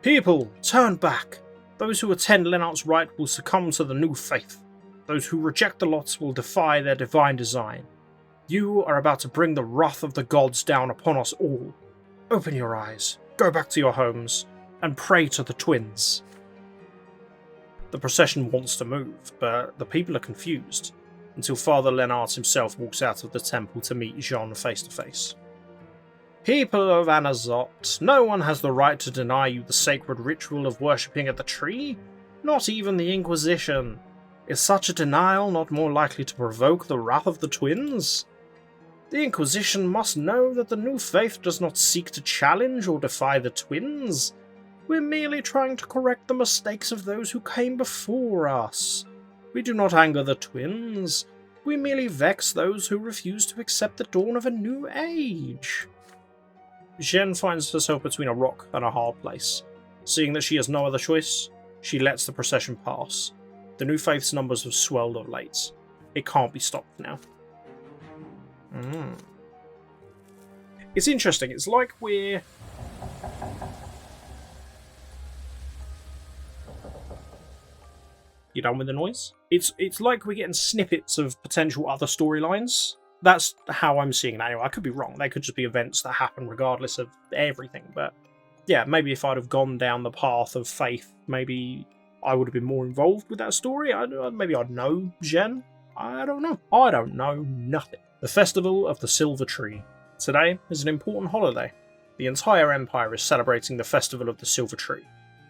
"People, turn back! Those who attend Lennart's rite will succumb to the new faith. Those who reject the lot will defy their divine design. You are about to bring the wrath of the gods down upon us all. Open your eyes, go back to your homes, and pray to the twins." The procession wants to move, but the people are confused, until Father Lennart himself walks out of the temple to meet Jean face to face. "People of Anazot, no one has the right to deny you the sacred ritual of worshipping at the tree, not even the Inquisition. Is such a denial not more likely to provoke the wrath of the twins? The Inquisition must know that the new faith does not seek to challenge or defy the twins. We're merely trying to correct the mistakes of those who came before us. We do not anger the twins. We merely vex those who refuse to accept the dawn of a new age. Jen finds herself between a rock and a hard place. Seeing that she has no other choice, she lets the procession pass. The New Faith's numbers have swelled of late. It can't be stopped now. It's interesting. It's like we're... You done with the noise? It's like we're getting snippets of potential other storylines. That's how I'm seeing it anyway. I could be wrong. They could just be events that happen regardless of everything. But yeah, maybe if I'd have gone down the path of Faith, maybe I would have been more involved with that story. Maybe I'd know Jen. I don't know. I don't know nothing. The Festival of the Silver Tree. Today is an important holiday. The entire Empire is celebrating the Festival of the Silver Tree,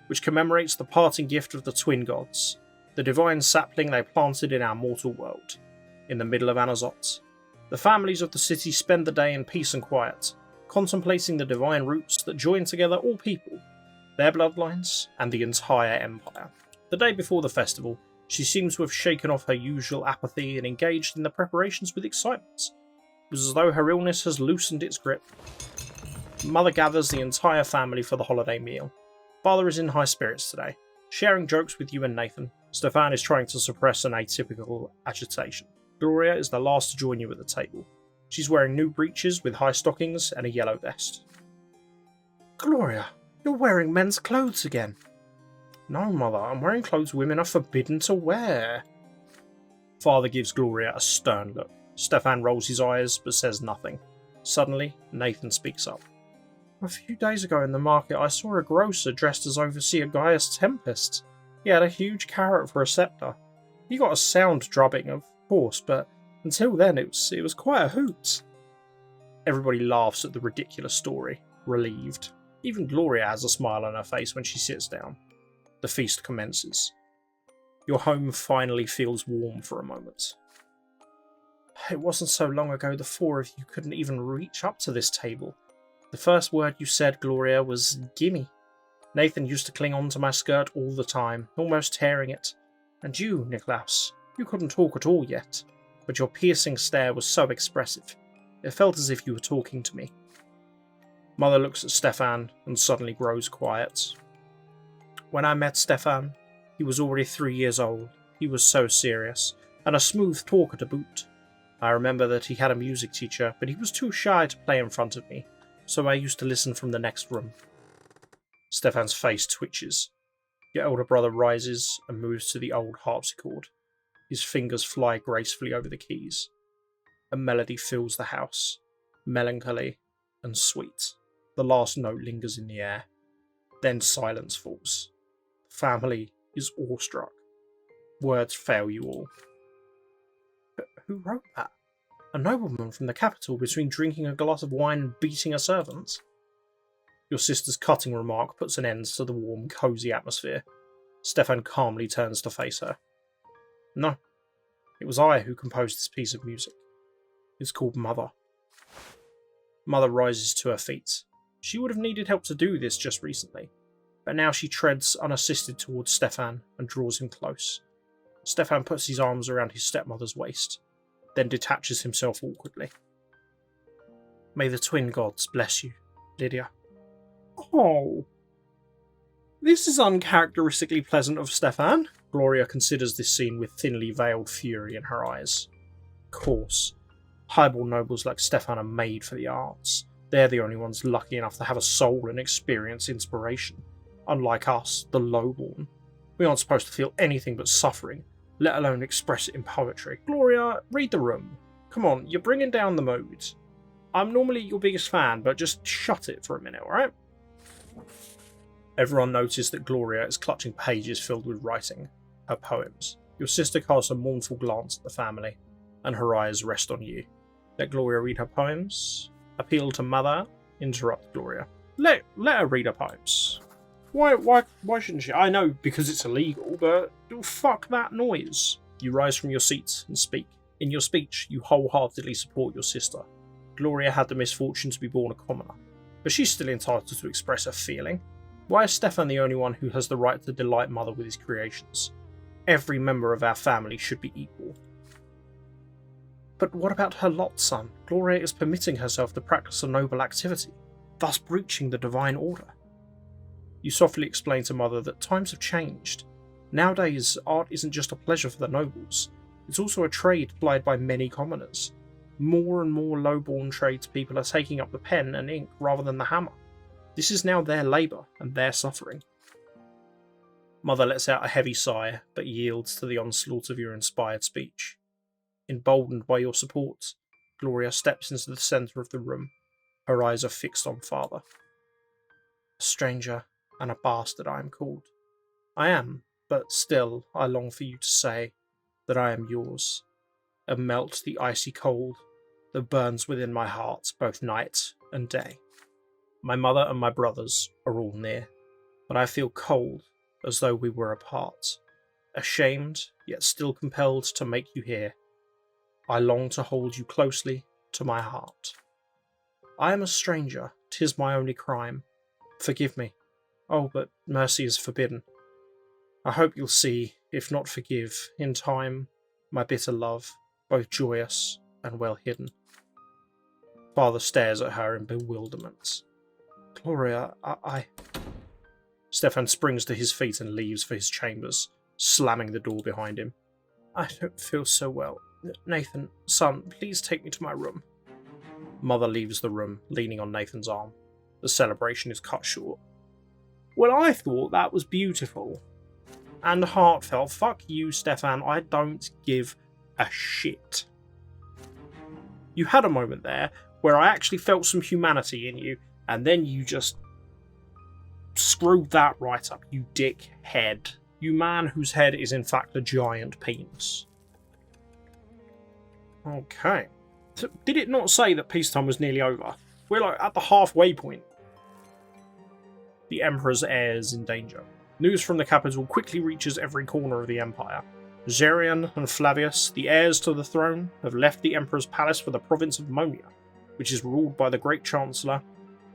which commemorates the parting gift of the twin gods, the divine sapling they planted in our mortal world, in the middle of Anazot. The families of the city spend the day in peace and quiet, contemplating the divine roots that join together all people, their bloodlines, and the entire Empire. The day before the festival, she seems to have shaken off her usual apathy and engaged in the preparations with excitement. It was as though her illness has loosened its grip. Mother gathers the entire family for the holiday meal. Father is in high spirits today, sharing jokes with you and Nathan. Stefan is trying to suppress an atypical agitation. Gloria is the last to join you at the table. She's wearing new breeches with high stockings and a yellow vest. Gloria, you're wearing men's clothes again. No, Mother, I'm wearing clothes women are forbidden to wear. Father gives Gloria a stern look. Stefan rolls his eyes but says nothing. Suddenly, Nathan speaks up. A few days ago in the market, I saw a grocer dressed as Overseer Gaius Tempest. He had a huge carrot for a scepter. He got a sound drubbing, of course, but until then it was quite a hoot. Everybody laughs at the ridiculous story, relieved. Even Gloria has a smile on her face when she sits down. The feast commences. Your home finally feels warm for a moment. It wasn't so long ago the four of you couldn't even reach up to this table. The first word you said, Gloria, was gimme. Nathan used to cling on to my skirt all the time, almost tearing it. And you, Niklaus, you couldn't talk at all yet, but your piercing stare was so expressive. It felt as if you were talking to me. Mother looks at Stefan and suddenly grows quiet. When I met Stefan, he was already 3 years old. He was so serious, and a smooth talker to boot. I remember that he had a music teacher, but he was too shy to play in front of me, so I used to listen from the next room. Stefan's face twitches. Your older brother rises and moves to the old harpsichord. His fingers fly gracefully over the keys. A melody fills the house, melancholy and sweet. The last note lingers in the air. Then silence falls. The family is awestruck. Words fail you all. But who wrote that? A nobleman from the capital between drinking a glass of wine and beating a servant? Your sister's cutting remark puts an end to the warm, cosy atmosphere. Stefan calmly turns to face her. No, it was I who composed this piece of music. It's called Mother. Mother rises to her feet. She would have needed help to do this just recently, but now she treads unassisted towards Stefan and draws him close. Stefan puts his arms around his stepmother's waist, then detaches himself awkwardly. May the twin gods bless you, Lydia. Oh, this is uncharacteristically pleasant of Stefan. Gloria considers this scene with thinly veiled fury in her eyes. Of course, highborn nobles like Stefan are made for the arts. They're the only ones lucky enough to have a soul and experience inspiration. Unlike us, the lowborn, we aren't supposed to feel anything but suffering, let alone express it in poetry. Gloria, read the room. Come on, you're bringing down the mood. I'm normally your biggest fan, but just shut it for a minute, alright? Everyone noticed that Gloria is clutching pages filled with writing, her poems. Your sister casts a mournful glance at the family, and her eyes rest on you. Let Gloria read her poems. Appeal to Mother. Interrupt Gloria. Let her read her poems. Why shouldn't she? I know because it's illegal, but fuck that noise. You rise from your seat and speak. In your speech, you wholeheartedly support your sister. Gloria had the misfortune to be born a commoner, but she's still entitled to express her feeling. Why is Stefan the only one who has the right to delight Mother with his creations? Every member of our family should be equal. But what about her lot, son? Gloria is permitting herself to practice a noble activity, thus breaching the divine order. You softly explain to Mother that times have changed. Nowadays, art isn't just a pleasure for the nobles, it's also a trade plied by many commoners. More and more low-born tradespeople are taking up the pen and ink rather than the hammer. This is now their labour and their suffering. Mother lets out a heavy sigh, but yields to the onslaught of your inspired speech. Emboldened by your support, Gloria steps into the centre of the room. Her eyes are fixed on Father. A stranger and a bastard I am called. I am, but still I long for you to say that I am yours, and melt the icy cold that burns within my heart both night and day. My mother and my brothers are all near, but I feel cold as though we were apart, ashamed yet still compelled to make you hear. I long to hold you closely to my heart. I am a stranger, 'tis my only crime. Forgive me. Oh, but mercy is forbidden. I hope you'll see, if not forgive, in time, my bitter love, both joyous and well hidden. Father stares at her in bewilderment. Gloria, I... Stefan springs to his feet and leaves for his chambers, slamming the door behind him. I don't feel so well. Nathan, son, please take me to my room. Mother leaves the room, leaning on Nathan's arm. The celebration is cut short. Well, I thought that was beautiful. And heartfelt. Fuck you, Stefan. I don't give a shit. You had a moment there where I actually felt some humanity in you, and then you just screwed that right up, you dickhead. You man whose head is in fact a giant penis. Okay. So, did it not say that peacetime was nearly over? We're like at the halfway point. The Emperor's heirs in danger. News from the capital quickly reaches every corner of the Empire. Zerion and Flavius, the heirs to the throne, have left the Emperor's palace for the province of Monia, which is ruled by the Great Chancellor,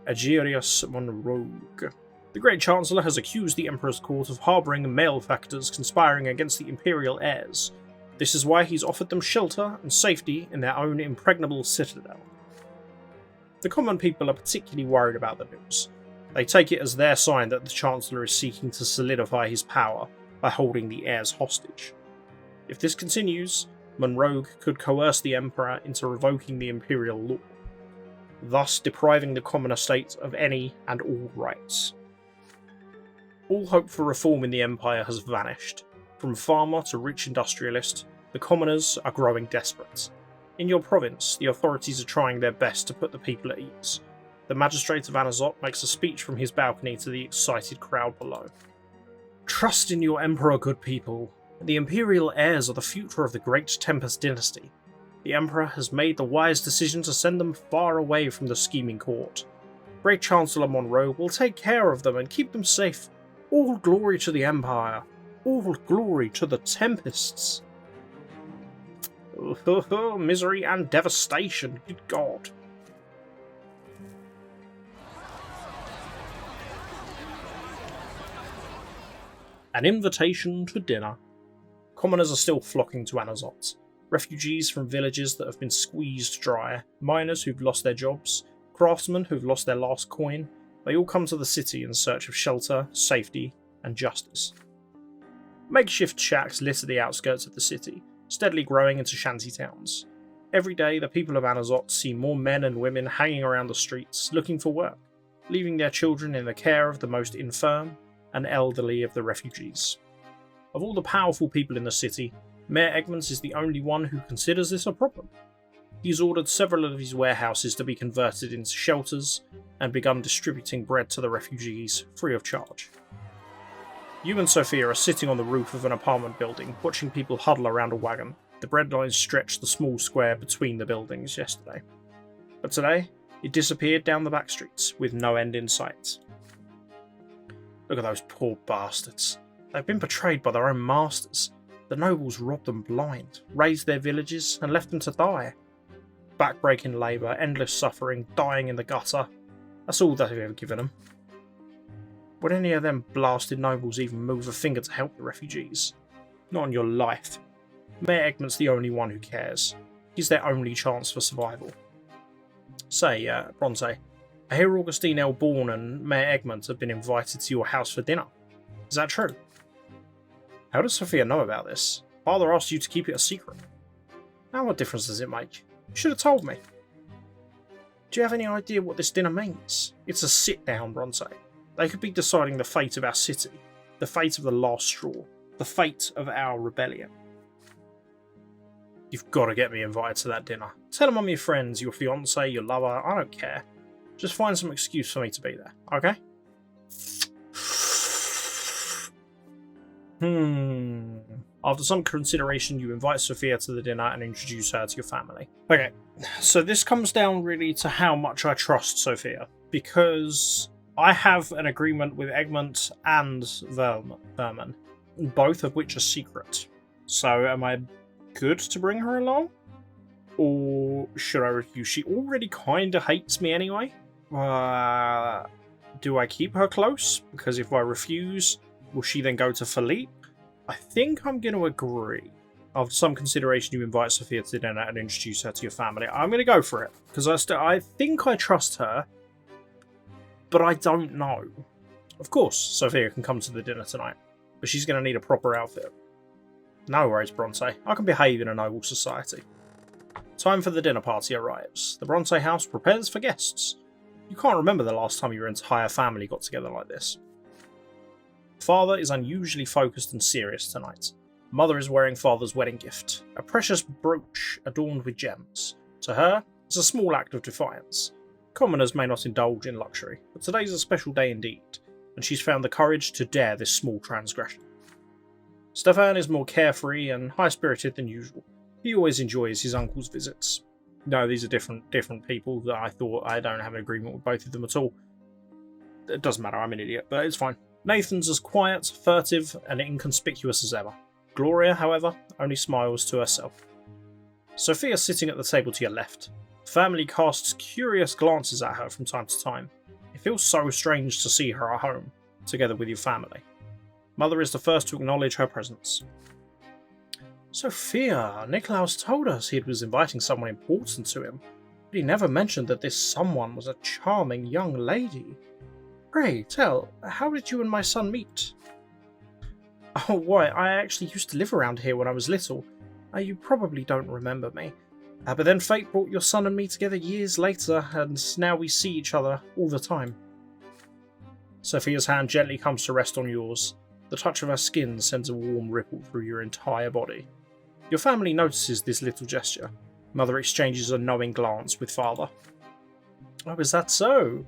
Agerius Monrogue. The Great Chancellor has accused the Emperor's court of harbouring malefactors conspiring against the Imperial heirs. This is why he's offered them shelter and safety in their own impregnable citadel. The common people are particularly worried about the news. They take it as their sign that the Chancellor is seeking to solidify his power by holding the heirs hostage. If this continues, Monrogue could coerce the Emperor into revoking the Imperial law, thus depriving the common estate of any and all rights. All hope for reform in the Empire has vanished. From farmer to rich industrialist, the commoners are growing desperate. In your province, the authorities are trying their best to put the people at ease. The Magistrate of Anazot makes a speech from his balcony to the excited crowd below. Trust in your Emperor, good people. The Imperial heirs are the future of the Great Tempest dynasty. The Emperor has made the wise decision to send them far away from the scheming court. Great Chancellor Monroe will take care of them and keep them safe. All glory to the Empire. All glory to the Tempests. Oh, misery and devastation, good God. An invitation to dinner. Commoners are still flocking to Anazot. Refugees from villages that have been squeezed dry, miners who've lost their jobs, craftsmen who've lost their last coin, they all come to the city in search of shelter, safety, and justice. Makeshift shacks litter the outskirts of the city, steadily growing into shanty towns. Every day, the people of Anazot see more men and women hanging around the streets, looking for work, leaving their children in the care of the most infirm and elderly of the refugees. Of all the powerful people in the city, Mayor Egmont is the only one who considers this a problem. He's ordered several of his warehouses to be converted into shelters and begun distributing bread to the refugees free of charge. You and Sophia are sitting on the roof of an apartment building, watching people huddle around a wagon. The bread lines stretched the small square between the buildings yesterday. But today, it disappeared down the back streets, with no end in sight. Look at those poor bastards. They've been betrayed by their own masters. The nobles robbed them blind, razed their villages, and left them to die. Backbreaking labour, endless suffering, dying in the gutter. That's all they've ever given them. Would any of them blasted nobles even move a finger to help the refugees? Not on your life. Mayor Egmont's the only one who cares. He's their only chance for survival. Say, Brante, I hear Augustine L. Bourne and Mayor Egmont have been invited to your house for dinner. Is that true? How does Sophia know about this? Father asked you to keep it a secret. Now what difference does it make? You should have told me. Do you have any idea what this dinner means? It's a sit-down, Brante. They could be deciding the fate of our city, the fate of the last straw, the fate of our rebellion. You've got to get me invited to that dinner. Tell them I'm your friends, your fiancé, your lover, I don't care. Just find some excuse for me to be there, okay? After some consideration, you invite Sophia to the dinner and introduce her to your family. Okay, so this comes down really to how much I trust Sophia, because I have an agreement with Egmont and Vermin, both of which are secret. So am I good to bring her along? Or should I refuse? She already kinda hates me anyway. Do I keep her close? Because if I refuse, will she then go to Philippe? I think I'm going to agree. After some consideration, you invite Sophia to dinner and introduce her to your family. I'm going to go for it, because I think I trust her, but I don't know. Of course, Sophia can come to the dinner tonight, but she's going to need a proper outfit. No worries, Brante. I can behave in a noble society. Time for the dinner party arrives. The Brante house prepares for guests. You can't remember the last time your entire family got together like this. Father is unusually focused and serious tonight. Mother is wearing father's wedding gift, a precious brooch adorned with gems. To her, it's a small act of defiance. Commoners may not indulge in luxury, but today's a special day indeed, and she's found the courage to dare this small transgression. Stefan is more carefree and high-spirited than usual. He always enjoys his uncle's visits. No, these are different people that I thought. I don't have an agreement with both of them at all. It doesn't matter, I'm an idiot, but it's fine. Nathan's as quiet, furtive, and inconspicuous as ever. Gloria, however, only smiles to herself. Sophia sitting at the table to your left. The family casts curious glances at her from time to time. It feels so strange to see her at home, together with your family. Mother is the first to acknowledge her presence. Sophia, Niklaus told us he was inviting someone important to him, but he never mentioned that this someone was a charming young lady. Pray tell, how did you and my son meet? Oh, why, I actually used to live around here when I was little. You probably don't remember me. But then fate brought your son and me together years later, and now we see each other all the time. Sophia's hand gently comes to rest on yours. The touch of her skin sends a warm ripple through your entire body. Your family notices this little gesture. Mother exchanges a knowing glance with father. Oh, is that so?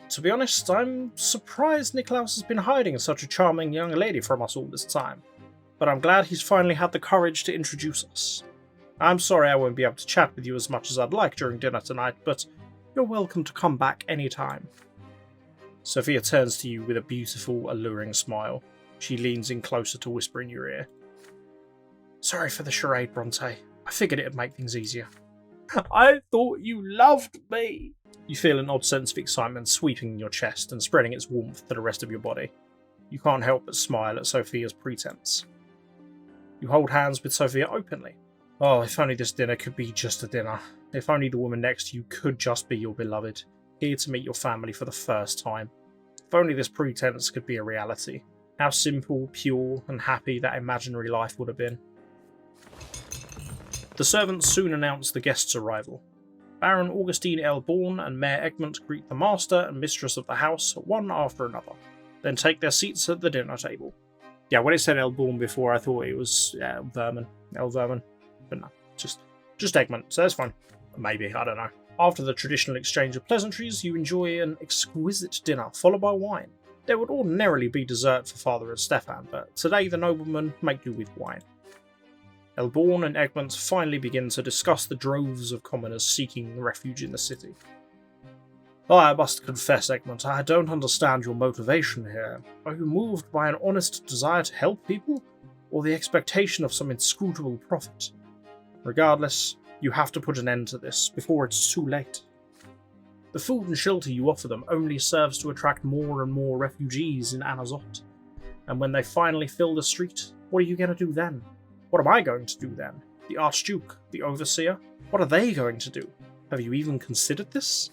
To be honest, I'm surprised Niklaus has been hiding such a charming young lady from us all this time. But I'm glad he's finally had the courage to introduce us. I'm sorry I won't be able to chat with you as much as I'd like during dinner tonight, but you're welcome to come back any time. Sophia turns to you with a beautiful, alluring smile. She leans in closer to whisper in your ear. Sorry for the charade, Brante. I figured it'd make things easier. I thought you loved me. You feel an odd sense of excitement sweeping in your chest and spreading its warmth to the rest of your body. You can't help but smile at Sophia's pretense. You hold hands with Sophia openly. Oh, if only this dinner could be just a dinner. If only the woman next to you could just be your beloved, here to meet your family for the first time. If only this pretense could be a reality. How simple, pure, and happy that imaginary life would have been. The servants soon announce the guests' arrival. Baron Augustine L. Bourne and Mayor Egmont greet the master and mistress of the house one after another, then take their seats at the dinner table. Yeah, when it said L. Bourne before, I thought it was L. Vermin, but no, just Egmont, so that's fine. Maybe, I don't know. After the traditional exchange of pleasantries, you enjoy an exquisite dinner, followed by wine. There would ordinarily be dessert for Father and Stefan, but today the noblemen make do with wine. Elborn and Egmont finally begin to discuss the droves of commoners seeking refuge in the city. I must confess, Egmont, I don't understand your motivation here. Are you moved by an honest desire to help people, or the expectation of some inscrutable profit? Regardless, you have to put an end to this before it's too late. The food and shelter you offer them only serves to attract more and more refugees in Anazot. And when they finally fill the street, what are you going to do then? What am I going to do then? The Archduke? The Overseer? What are they going to do? Have you even considered this?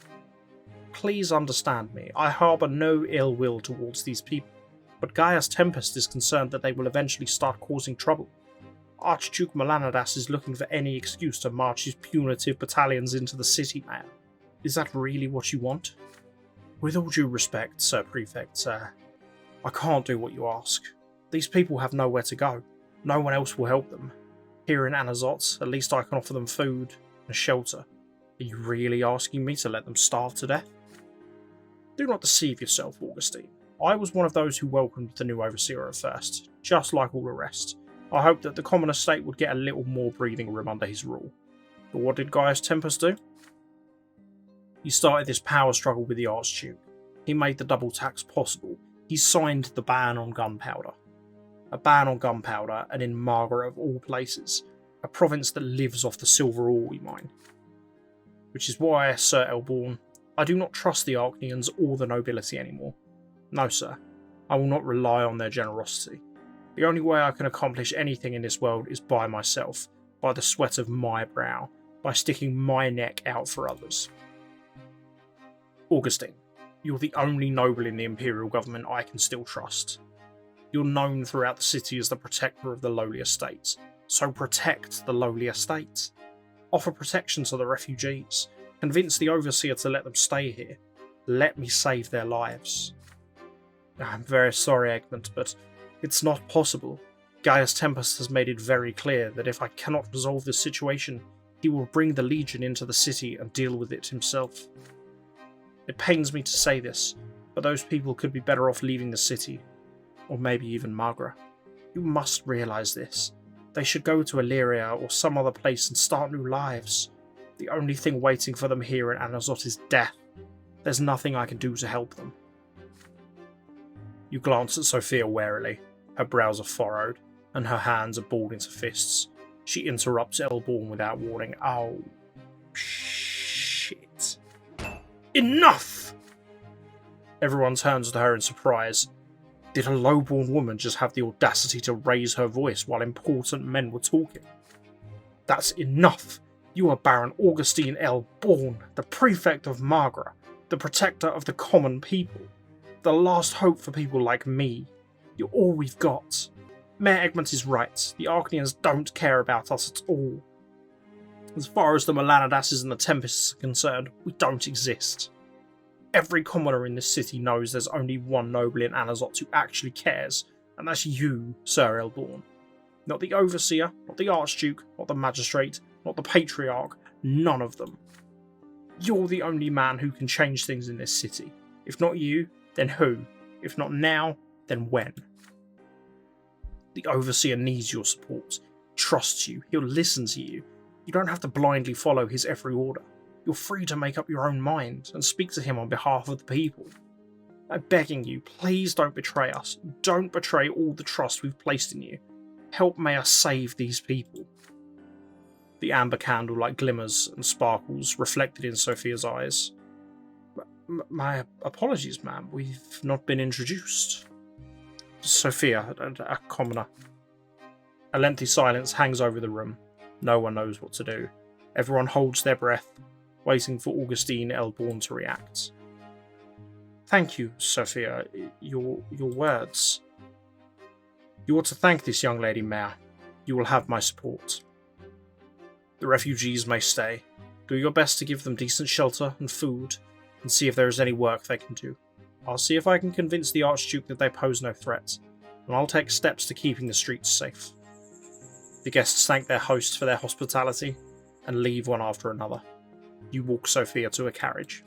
Please understand me. I harbour no ill will towards these people, but Gaius Tempest is concerned that they will eventually start causing trouble. Archduke Melanidas is looking for any excuse to march his punitive battalions into the city, man. Is that really what you want? With all due respect, Sir Prefect, I can't do what you ask. These people have nowhere to go. No one else will help them. Here in Anazot, at least I can offer them food and shelter. Are you really asking me to let them starve to death? Do not deceive yourself, Augustine. I was one of those who welcomed the new Overseer at first, just like all the rest. I hoped that the common estate would get a little more breathing room under his rule. But what did Gaius Tempest do? He started this power struggle with the Archduke. He made the double tax possible. He signed the ban on gunpowder. A ban on gunpowder, and in Margaret of all places, a province that lives off the silver ore we mine. Which is why, Sir Elborn, I do not trust the Arknians or the nobility anymore. No, sir, I will not rely on their generosity. The only way I can accomplish anything in this world is by myself, by the sweat of my brow, by sticking my neck out for others. Augustine, you're the only noble in the Imperial government I can still trust. You're known throughout the city as the protector of the lowly estates, so protect the lowly estates. Offer protection to the refugees. Convince the Overseer to let them stay here. Let me save their lives. I'm very sorry, Egmont, but it's not possible. Gaius Tempest has made it very clear that if I cannot resolve this situation, he will bring the Legion into the city and deal with it himself. It pains me to say this, but those people could be better off leaving the city, or maybe even Margaret. You must realise this. They should go to Eliria or some other place and start new lives. The only thing waiting for them here in Anazot is death. There's nothing I can do to help them. You glance at Sophia warily. Her brows are furrowed, and her hands are balled into fists. She interrupts Elborn without warning. Oh, shit. Enough! Everyone turns to her in surprise. Did a low-born woman just have the audacity to raise her voice while important men were talking? That's enough! You are Baron Augustine Elborn, the Prefect of Margaret, the protector of the common people. The last hope for people like me. You're all we've got. Mayor Egmont is right. The Arknians don't care about us at all. As far as the Melanidases and the Tempests are concerned, we don't exist. Every commoner in this city knows there's only one noble in Anazot who actually cares, and that's you, Sir Elborn. Not the Overseer, not the Archduke, not the Magistrate, not the Patriarch, none of them. You're the only man who can change things in this city. If not you, then who? If not now, then when? The Overseer needs your support. He trusts you. He'll listen to you. You don't have to blindly follow his every order. You're free to make up your own mind and speak to him on behalf of the people. I'm begging you, please don't betray us. Don't betray all the trust we've placed in you. Help Mayor save these people. The amber candlelight glimmers and sparkles, reflected in Sophia's eyes. My apologies, ma'am. We've not been introduced. Sophia, a commoner. A lengthy silence hangs over the room. No one knows what to do. Everyone holds their breath, waiting for Augustine Elborn to react. Thank you, Sophia. Your words. You ought to thank this young lady, Mayor. You will have my support. The refugees may stay. Do your best to give them decent shelter and food, and see if there is any work they can do. I'll see if I can convince the Archduke that they pose no threat, and I'll take steps to keeping the streets safe. The guests thank their host for their hospitality, and leave one after another. You walk Sophia to a carriage.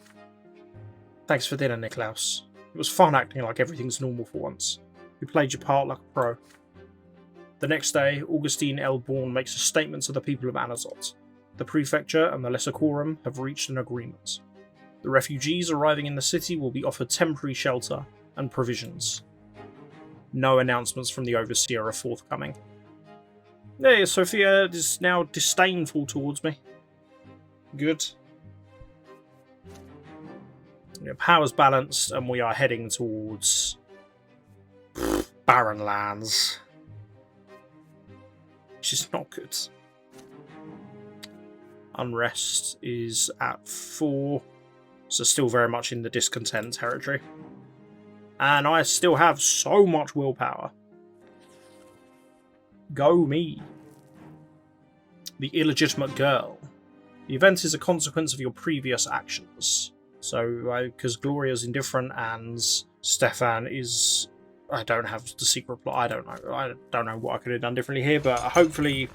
Thanks for dinner, Niklaus. It was fun acting like everything's normal for once. You played your part like a pro. The next day, Augustine Elborn makes a statement to the people of Anazot. The prefecture and the lesser quorum have reached an agreement. The refugees arriving in the city will be offered temporary shelter and provisions. No announcements from the Overseer are forthcoming. Hey, Sophia is now disdainful towards me. Good. Power's balanced, and we are heading towards barren lands, which is not good. Unrest is at 4, so still very much in the discontent territory. And I still have so much willpower. Go me. The Illegitimate Girl. The event is a consequence of your previous actions. So, because Gloria's indifferent and Stefan is... I don't have the secret plot. I don't know what I could have done differently here, but hopefully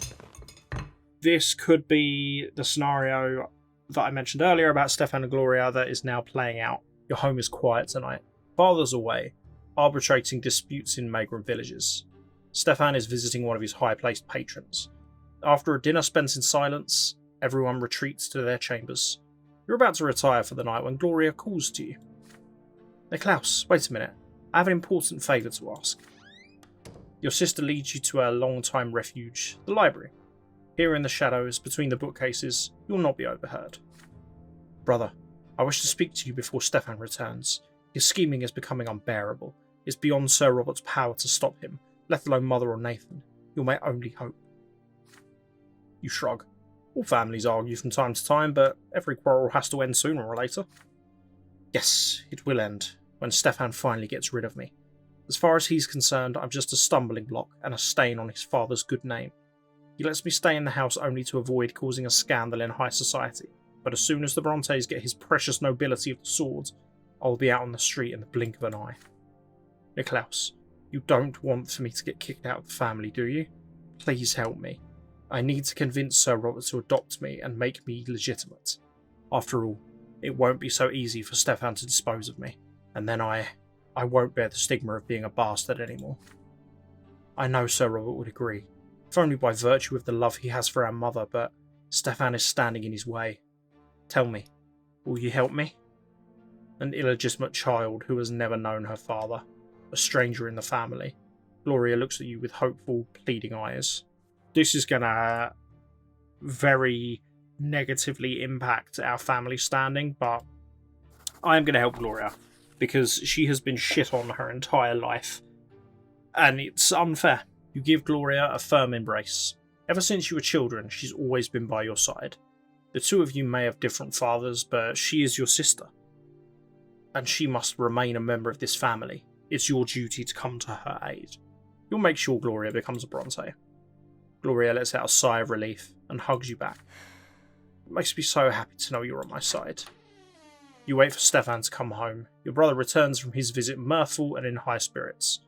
this could be the scenario that I mentioned earlier about Stefan and Gloria that is now playing out. Your home is quiet tonight. Father's away, arbitrating disputes in migrant villages. Stefan is visiting one of his high-placed patrons. After a dinner spent in silence, everyone retreats to their chambers. You're about to retire for the night when Gloria calls to you. Niklaus, wait a minute. I have an important favour to ask. Your sister leads you to her long-time refuge, the library. Here in the shadows, between the bookcases, you'll not be overheard. Brother, I wish to speak to you before Stefan returns. His scheming is becoming unbearable. It's beyond Sir Robert's power to stop him, let alone Mother or Nathan. You're my only hope. You shrug. All families argue from time to time, but every quarrel has to end sooner or later. Yes, it will end, when Stefan finally gets rid of me. As far as he's concerned, I'm just a stumbling block and a stain on his father's good name. He lets me stay in the house only to avoid causing a scandal in high society, but as soon as the Brontes get his precious nobility of the sword, I'll be out on the street in the blink of an eye. Niklaus, you don't want for me to get kicked out of the family, do you? Please help me. I need to convince Sir Robert to adopt me and make me legitimate. After all, it won't be so easy for Stefan to dispose of me, and then I won't bear the stigma of being a bastard anymore. I know Sir Robert would agree, if only by virtue of the love he has for our mother, but Stefan is standing in his way. Tell me, will you help me? An illegitimate child who has never known her father, a stranger in the family. Gloria looks at you with hopeful, pleading eyes. This is going to very negatively impact our family standing, but I'm going to help Gloria because she has been shit on her entire life, and it's unfair. You give Gloria a firm embrace. Ever since you were children, she's always been by your side. The two of you may have different fathers, but she is your sister, and she must remain a member of this family. It's your duty to come to her aid. You'll make sure Gloria becomes a Brante. Gloria lets out a sigh of relief and hugs you back. It makes me so happy to know you're on my side. You wait for Stefan to come home. Your brother returns from his visit mirthful and in high spirits.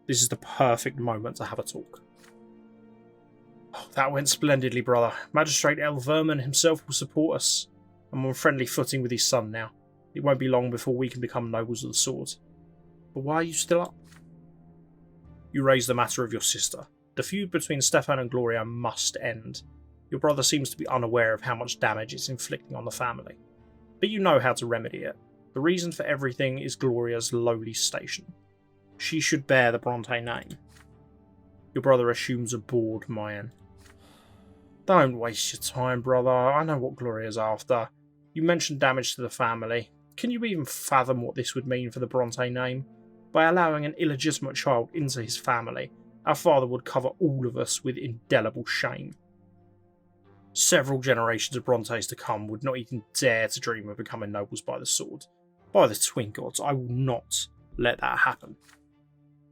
This is the perfect moment to have a talk. Oh, that went splendidly, brother. Magistrate El Verman himself will support us. I'm on friendly footing with his son now. It won't be long before we can become nobles of the sword. But why are you still up? You raise the matter of your sister. The feud between Stefan and Gloria must end. Your brother seems to be unaware of how much damage it's inflicting on the family. But you know how to remedy it. The reason for everything is Gloria's lowly station. She should bear the Bronte name. Your brother assumes a bored mien. Don't waste your time, brother. I know what Gloria's after. You mentioned damage to the family. Can you even fathom what this would mean for the Bronte name? By allowing an illegitimate child into his family, our father would cover all of us with indelible shame. Several generations of Brontes to come would not even dare to dream of becoming nobles by the sword. By the twin gods, I will not let that happen.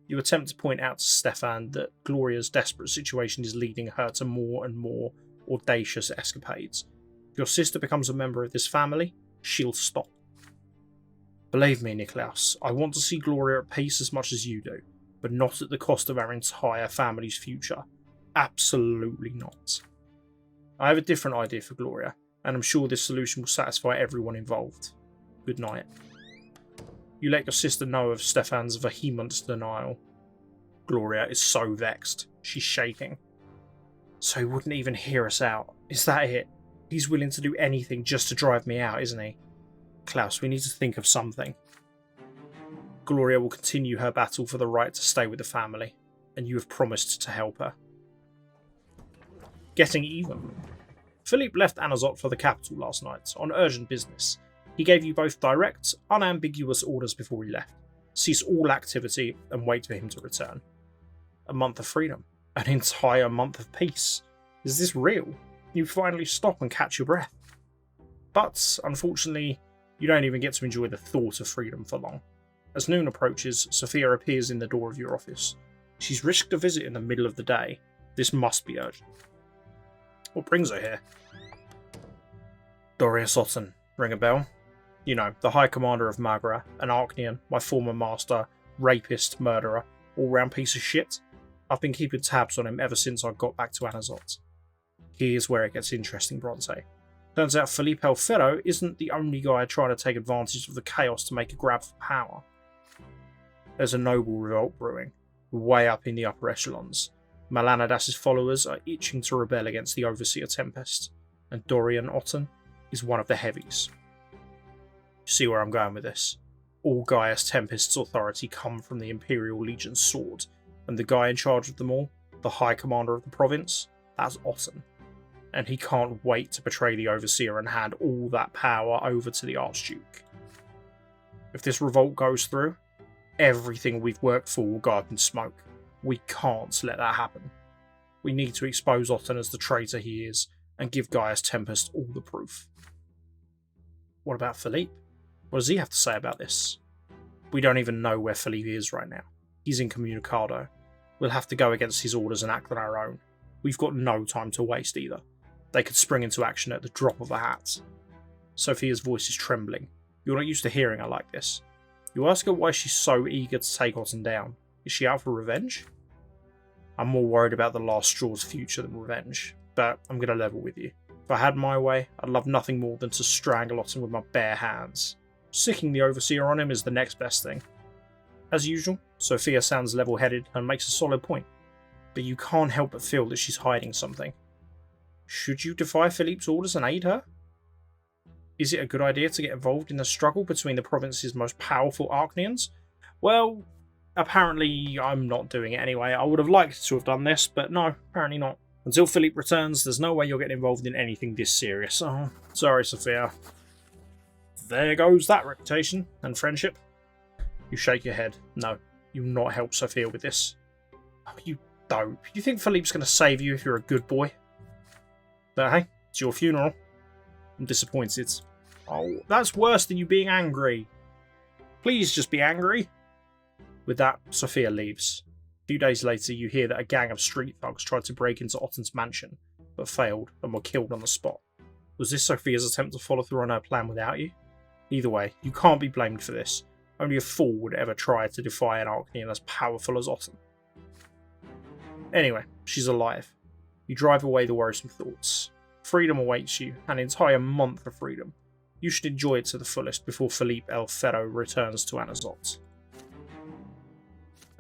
You attempt to point out to Stefan that Gloria's desperate situation is leading her to more and more audacious escapades. If your sister becomes a member of this family, she'll stop. Believe me, Niklaus, I want to see Gloria at peace as much as you do, but not at the cost of our entire family's future. Absolutely not. I have a different idea for Gloria, and I'm sure this solution will satisfy everyone involved. Good night. You let your sister know of Stefan's vehement denial. Gloria is so vexed. She's shaking. So he wouldn't even hear us out. Is that it? He's willing to do anything just to drive me out, isn't he? Klaus, we need to think of something. Gloria will continue her battle for the right to stay with the family, and you have promised to help her. Getting even. Philippe left Anazot for the capital last night on urgent business. He gave you both direct, unambiguous orders before he left. Cease all activity and wait for him to return. A month of freedom. An entire month of peace. Is this real? You finally stop and catch your breath. But, unfortunately, you don't even get to enjoy the thought of freedom for long. As noon approaches, Sophia appears in the door of your office. She's risked a visit in the middle of the day. This must be urgent. What brings her here? Dorius Otten. Ring a bell? You know, the High Commander of Magra, an Arknian, my former master, rapist, murderer, all-round piece of shit. I've been keeping tabs on him ever since I got back to Anazot. Here's where it gets interesting, Brante. Turns out Felipe Elfero isn't the only guy trying to take advantage of the chaos to make a grab for power. There's a noble revolt brewing, way up in the upper echelons. Malanadas' followers are itching to rebel against the Overseer Tempest, and Dorian Otten is one of the heavies. You see where I'm going with this? All Gaius Tempest's authority come from the Imperial Legion's sword, and the guy in charge of them all, the High Commander of the province, that's Otten. And he can't wait to betray the Overseer and hand all that power over to the Archduke. If this revolt goes through, everything we've worked for will go up in smoke. We can't let that happen. We need to expose Otten as the traitor he is, and give Gaius Tempest all the proof. What about Philippe? What does he have to say about this? We don't even know where Philippe is right now. He's incommunicado. We'll have to go against his orders and act on our own. We've got no time to waste either. They could spring into action at the drop of a hat. Sophia's voice is trembling. You're not used to hearing her like this. You ask her why she's so eager to take Otten down. Is she out for revenge? I'm more worried about the last straw's future than revenge, but I'm going to level with you. If I had my way, I'd love nothing more than to strangle Otten with my bare hands. Sicking the Overseer on him is the next best thing. As usual, Sophia sounds level-headed and makes a solid point, but you can't help but feel that she's hiding something. Should you defy Philippe's orders and aid her? Is it a good idea to get involved in the struggle between the province's most powerful Arknians? Well, apparently I'm not doing it anyway. I would have liked to have done this, but no, apparently not. Until Philippe returns, there's no way you'll get involved in anything this serious. Oh, sorry, Sophia. There goes that reputation and friendship. You shake your head. No, you'll not help Sophia with this. Oh, you dope. You think Philippe's going to save you if you're a good boy? But hey, it's your funeral. I'm disappointed. Oh, that's worse than you being angry. Please just be angry. With that, Sophia leaves. A few days later, you hear that a gang of street thugs tried to break into Otten's mansion, but failed and were killed on the spot. Was this Sophia's attempt to follow through on her plan without you? Either way, you can't be blamed for this. Only a fool would ever try to defy an Arknian as powerful as Otten. Anyway, she's alive. You drive away the worrisome thoughts. Freedom awaits you, an entire month of freedom. You should enjoy it to the fullest before Felipe Elfero returns to Anazot.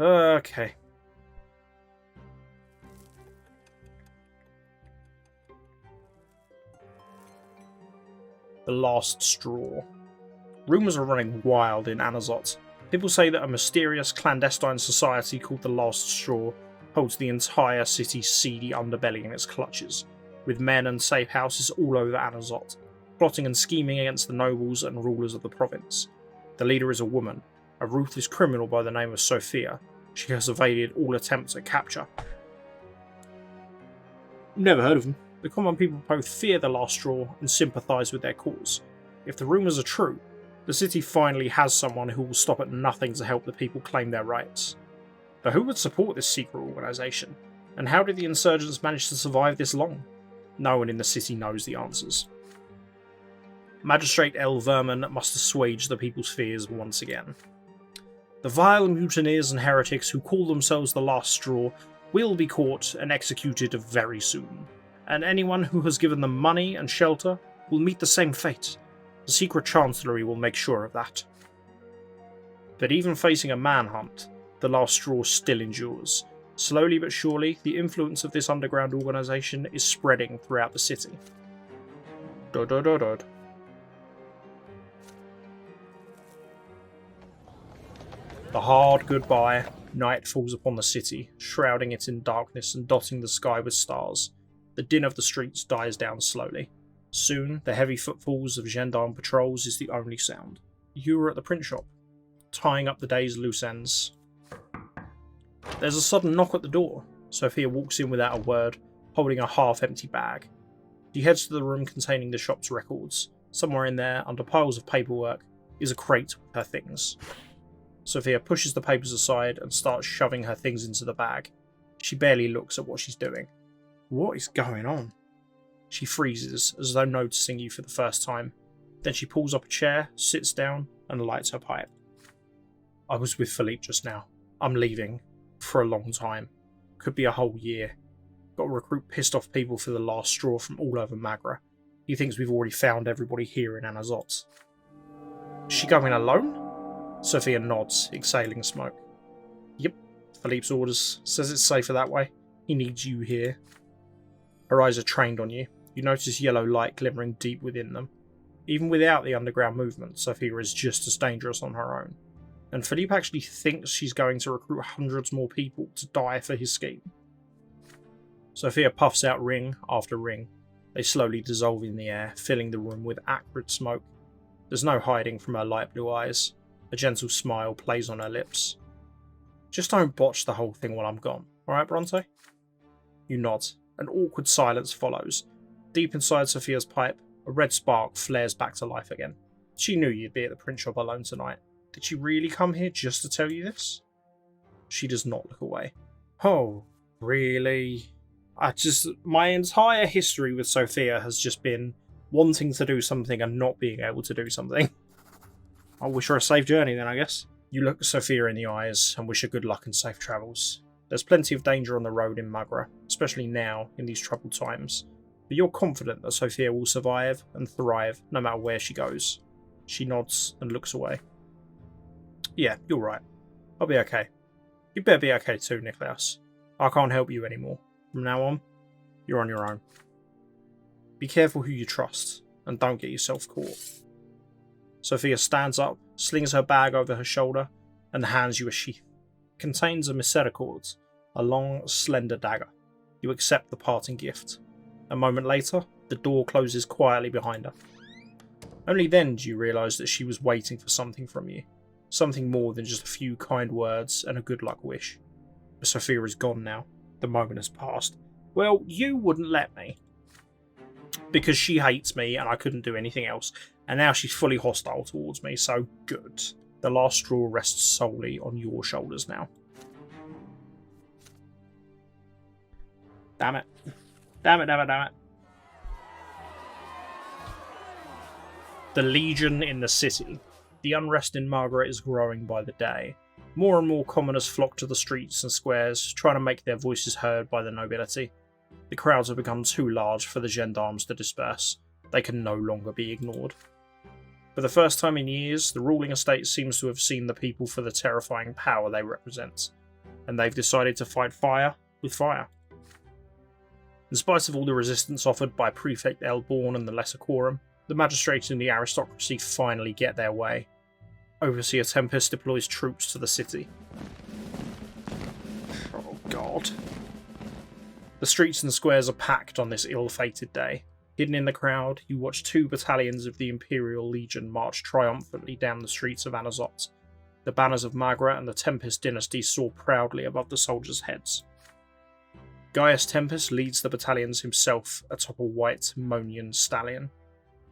Okay. The last straw. Rumours are running wild in Anazot. People say that a mysterious clandestine society called the Last Straw holds the entire city's seedy underbelly in its clutches, with men and safe houses all over Anazot, plotting and scheming against the nobles and rulers of the province. The leader is a woman, a ruthless criminal by the name of Sophia. She has evaded all attempts at capture. Never heard of them. The common people both fear the Last Straw and sympathise with their cause. If the rumours are true, the city finally has someone who will stop at nothing to help the people claim their rights. But who would support this secret organisation? And how did the insurgents manage to survive this long? No one in the city knows the answers. Magistrate L. Verman must assuage the people's fears once again. The vile mutineers and heretics who call themselves the Last Straw will be caught and executed very soon, and anyone who has given them money and shelter will meet the same fate. The secret chancellery will make sure of that. But even facing a manhunt, the Last Straw still endures. Slowly but surely, the influence of this underground organisation is spreading throughout the city. The hard goodbye. Night falls upon the city, shrouding it in darkness and dotting the sky with stars. The din of the streets dies down slowly. Soon, the heavy footfalls of gendarme patrols is the only sound. You are at the print shop, tying up the day's loose ends. There's a sudden knock at the door. Sophia walks in without a word, holding a half-empty bag. She heads to the room containing the shop's records, Somewhere in there, under piles of paperwork, is a crate with her things. Sophia pushes the papers aside and starts shoving her things into the bag. She barely looks at what she's doing. What is going on? She freezes, as though noticing you for the first time. Then she pulls up a chair, sits down, and lights her pipe. I was with Philippe just now. I'm leaving. For a long time. Could be a whole year. Got to recruit pissed off people for the last straw from all over Magra. He thinks we've already found everybody here in Anazot. Is she going alone? Sophia nods, exhaling smoke. Yep, Philippe's orders. Says it's safer that way. He needs you here. Her eyes are trained on you. You notice yellow light glimmering deep within them. Even without the underground movement, Sophia is just as dangerous on her own. And Philippe actually thinks she's going to recruit hundreds more people to die for his scheme. Sophia puffs out ring after ring. They slowly dissolve in the air, filling the room with acrid smoke. There's no hiding from her light blue eyes. A gentle smile plays on her lips. Just don't botch the whole thing while I'm gone, alright, Brante? You nod. An awkward silence follows. Deep inside Sophia's pipe, a red spark flares back to life again. She knew you'd be at the print shop alone tonight. Did she really come here just to tell you this? She does not look away. Oh, really? My entire history with Sophia has just been wanting to do something and not being able to do something. I wish her a safe journey then, I guess. You look Sophia in the eyes and wish her good luck and safe travels. There's plenty of danger on the road in Magra, especially now, in these troubled times. But you're confident that Sophia will survive and thrive no matter where she goes. She nods and looks away. Yeah, you're right. I'll be okay. You better be okay too, Nicholas. I can't help you anymore. From now on, you're on your own. Be careful who you trust, and don't get yourself caught. Sophia stands up, slings her bag over her shoulder, and hands you a sheath. It contains a misericord, a long, slender dagger. You accept the parting gift. A moment later, the door closes quietly behind her. Only then do you realise that she was waiting for something from you. Something more than just a few kind words and a good luck wish. But Sophia is gone now. The moment has passed. Well, you wouldn't let me. Because she hates me and I couldn't do anything else. And now she's fully hostile towards me, so good. The last straw rests solely on your shoulders now. Damn it. Damn it, damn it, damn it. The Legion in the city. The unrest in Margaret is growing by the day. More and more commoners flock to the streets and squares, trying to make their voices heard by the nobility. The crowds have become too large for the gendarmes to disperse. They can no longer be ignored. For the first time in years, the ruling estate seems to have seen the people for the terrifying power they represent, and they've decided to fight fire with fire. In spite of all the resistance offered by Prefect Elborn and the Lesser Quorum, the magistrate and the aristocracy finally get their way. Overseer Tempest deploys troops to the city. Oh god. The streets and squares are packed on this ill-fated day. Hidden in the crowd, you watch 2 battalions of the Imperial Legion march triumphantly down the streets of Anazot. The banners of Magra and the Tempest dynasty soar proudly above the soldiers' heads. Gaius Tempest leads the battalions himself atop a white Monian stallion.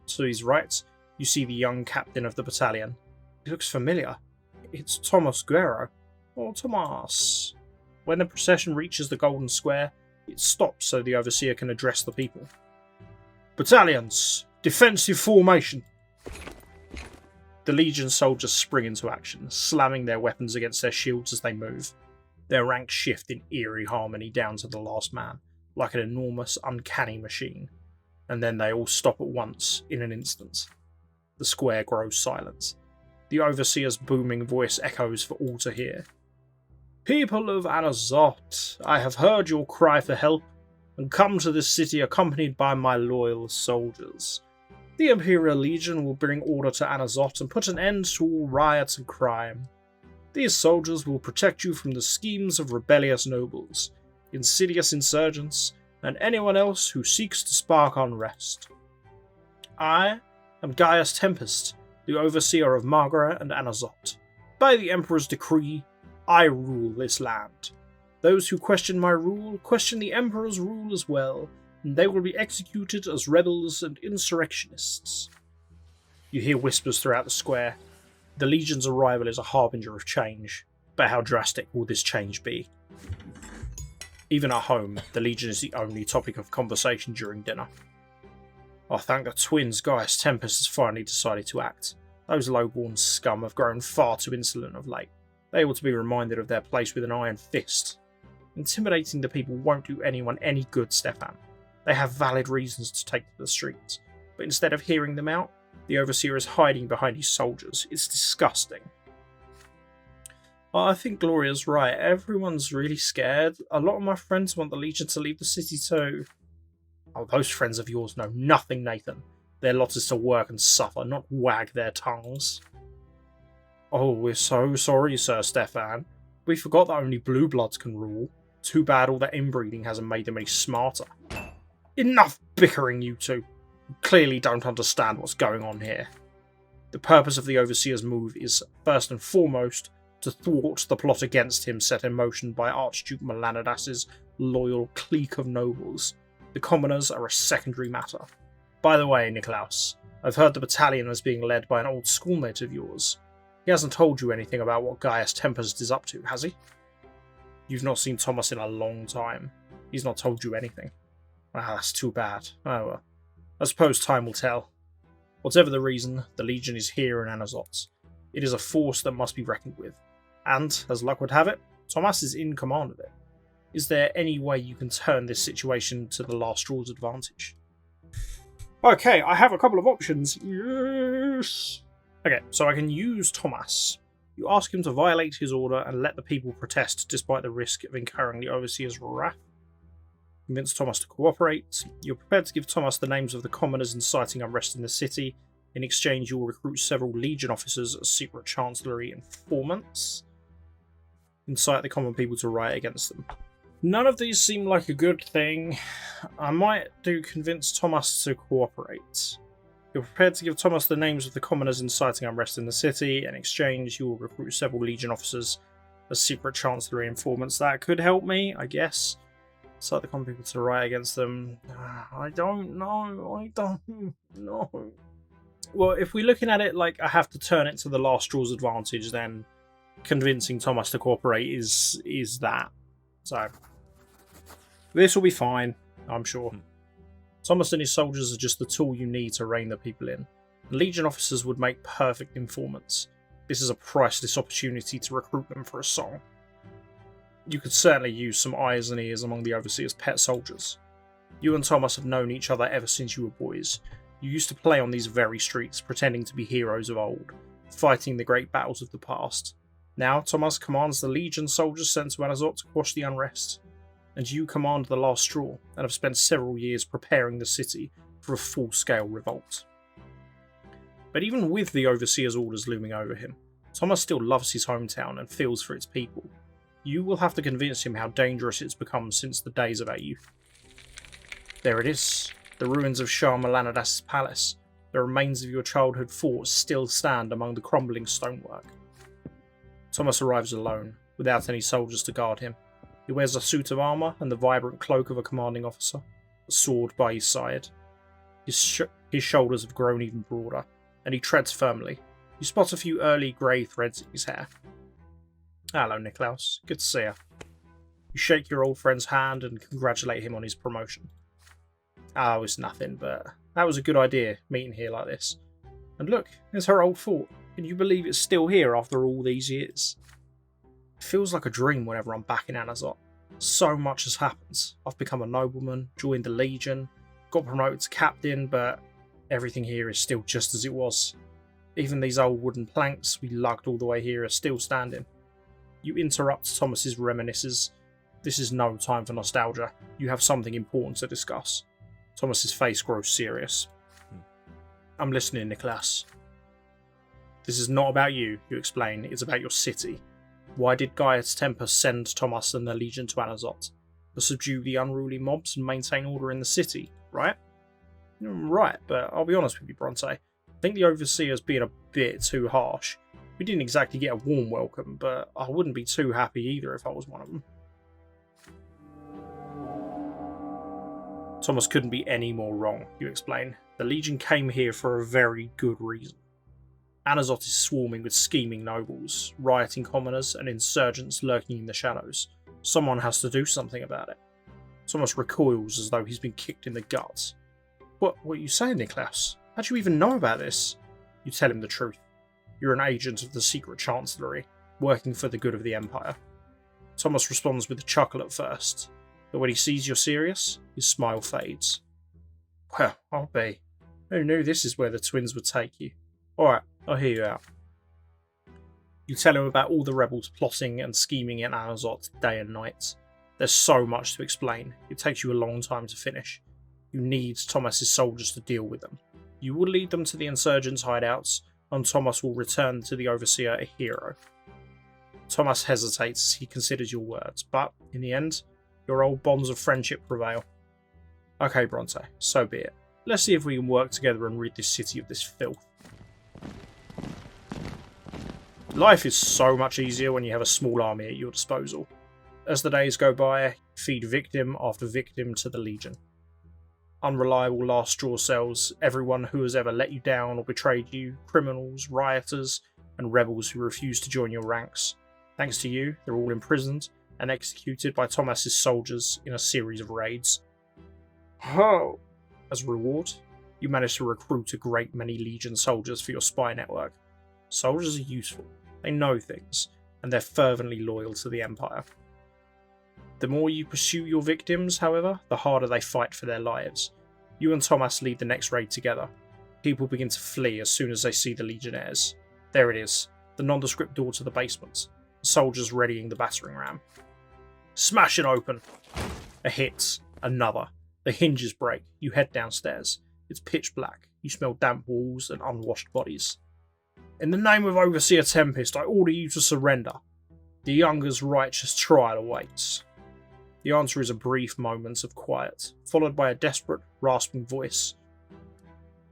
To his right, you see the young captain of the battalion. He looks familiar. It's Thomas Guerrero. Or Tommas. When the procession reaches the Golden Square, it stops so the overseer can address the people. Battalions! Defensive formation! The Legion soldiers spring into action, slamming their weapons against their shields as they move. Their ranks shift in eerie harmony down to the last man, like an enormous, uncanny machine. And then they all stop at once, in an instant. The square grows silent. The overseer's booming voice echoes for all to hear. People of Anazot, I have heard your cry for help, and come to this city accompanied by my loyal soldiers. The Imperial Legion will bring order to Anazot and put an end to all riots and crime. These soldiers will protect you from the schemes of rebellious nobles, insidious insurgents, and anyone else who seeks to spark unrest. I am Gaius Tempest, the overseer of Margaret and Anazot. By the Emperor's decree, I rule this land. Those who question my rule question the Emperor's rule as well, and they will be executed as rebels and insurrectionists. You hear whispers throughout the square. The Legion's arrival is a harbinger of change, but how drastic will this change be? Even at home, the Legion is the only topic of conversation during dinner. I thank the twins Gaius Tempest has finally decided to act. Those low-born scum have grown far too insolent of late. They ought to be reminded of their place with an iron fist. Intimidating the people won't do anyone any good, Stefan. They have valid reasons to take to the streets, but instead of hearing them out, the Overseer is hiding behind his soldiers. It's disgusting. I think Gloria's right. Everyone's really scared. A lot of my friends want the Legion to leave the city too. Oh, those friends of yours know nothing, Nathan. Their lot is to work and suffer, not wag their tongues. Oh, we're so sorry, Sir Stefan. We forgot that only blue bloods can rule. Too bad all that inbreeding hasn't made them any smarter. Enough bickering, you two. You clearly don't understand what's going on here. The purpose of the Overseer's move is, first and foremost, to thwart the plot against him set in motion by Archduke Melanidas's loyal clique of nobles. The commoners are a secondary matter. By the way, Niklaus, I've heard the battalion is being led by an old schoolmate of yours. He hasn't told you anything about what Gaius Tempest is up to, has he? You've not seen Tommas in a long time. He's not told you anything. Ah, that's too bad. Oh well. I suppose time will tell. Whatever the reason, the Legion is here in Anazot. It is a force that must be reckoned with. And, as luck would have it, Tommas is in command of it. Is there any way you can turn this situation to the last straw's advantage? Okay, I have a couple of options. Yes! Okay, so I can use Tommas. You ask him to violate his order and let the people protest despite the risk of incurring the Overseer's wrath. Convince Tommas to cooperate. You're prepared to give Tommas the names of the commoners inciting unrest in the city. In exchange, you will recruit several Legion officers as secret chancellery informants. Incite the common people to riot against them. None of these seem like a good thing. I might convince Tommas to cooperate. You're prepared to give Tommas the names of the commoners inciting unrest in the city. In exchange, you will recruit several Legion officers as secret chancellery informants. That could help me, I guess. Incite the common people to riot against them. I don't know. Well, if we're looking at it like I have to turn it to the last straw's advantage, then convincing Tommas to cooperate is that. So, this will be fine, I'm sure. Tommas and his soldiers are just the tool you need to rein the people in. Legion officers would make perfect informants. This is a priceless opportunity to recruit them for a song. You could certainly use some eyes and ears among the Overseer's pet soldiers. You and Tommas have known each other ever since you were boys. You used to play on these very streets, pretending to be heroes of old, fighting the great battles of the past. Now, Tommas commands the Legion soldiers sent to Anazot to quash the unrest, and you command the last straw, and have spent several years preparing the city for a full-scale revolt. But even with the Overseer's orders looming over him, Tommas still loves his hometown and feels for its people. You will have to convince him how dangerous it's become since the days of our youth. There it is. The ruins of Shah Melanidas's palace. The remains of your childhood fort still stand among the crumbling stonework. Tommas arrives alone, without any soldiers to guard him. He wears a suit of armour and the vibrant cloak of a commanding officer, a sword by his side. His shoulders have grown even broader, and he treads firmly. You spot a few early grey threads in his hair. Hello, Niklaus. Good to see you. You shake your old friend's hand and congratulate him on his promotion. Oh, it's nothing, but that was a good idea, meeting here like this. And look, there's her old fort. Can you believe it's still here after all these years? It feels like a dream whenever I'm back in Anazot. So much has happened. I've become a nobleman, joined the Legion, got promoted to captain, but everything here is still just as it was. Even these old wooden planks we lugged all the way here are still standing. You interrupt Thomas's reminiscences. This is no time for nostalgia. You have something important to discuss. Thomas's face grows serious. I'm listening, Niklaus. This is not about you, you explain. It's about your city. Why did Gaius Tempest send Tommas and the Legion to Anazot? To subdue the unruly mobs and maintain order in the city, right? Right, but I'll be honest with you, Brante. I think the Overseer's being a bit too harsh. We didn't exactly get a warm welcome, but I wouldn't be too happy either if I was one of them. Tommas couldn't be any more wrong, you explain. The Legion came here for a very good reason. Anazot is swarming with scheming nobles, rioting commoners, and insurgents lurking in the shadows. Someone has to do something about it. Tommas recoils as though he's been kicked in the guts. What are you saying, Niklaus? How do you even know about this? You tell him the truth. You're an agent of the secret chancellery, working for the good of the Empire. Tommas responds with a chuckle at first, but when he sees you're serious, his smile fades. Well, I'll be. Who knew this is where the twins would take you? Alright, I'll hear you out. You tell him about all the rebels plotting and scheming in Anazot day and night. There's so much to explain, it takes you a long time to finish. You need Tommas's soldiers to deal with them. You will lead them to the insurgents' hideouts, and Tommas will return to the Overseer a hero. Tommas hesitates as he considers your words, but, in the end, your old bonds of friendship prevail. Okay, Brante, so be it. Let's see if we can work together and rid this city of this filth. Life is so much easier when you have a small army at your disposal. As the days go by, you feed victim after victim to the Legion. Unreliable last straw cells, everyone who has ever let you down or betrayed you, criminals, rioters, and rebels who refuse to join your ranks. Thanks to you, they're all imprisoned and executed by Tommas's soldiers in a series of raids. Oh! As a reward, you manage to recruit a great many Legion soldiers for your spy network. Soldiers are useful, they know things, and they're fervently loyal to the Empire. The more you pursue your victims, however, the harder they fight for their lives. You and Tommas lead the next raid together. People begin to flee as soon as they see the Legionnaires. There it is, the nondescript door to the basement. The soldiers readying the battering ram. Smash it open! A hit, another. The hinges break. You head downstairs. It's pitch black. You smell damp walls and unwashed bodies. In the name of Overseer Tempest, I order you to surrender. The younger's righteous trial awaits. The answer is a brief moment of quiet, followed by a desperate, rasping voice.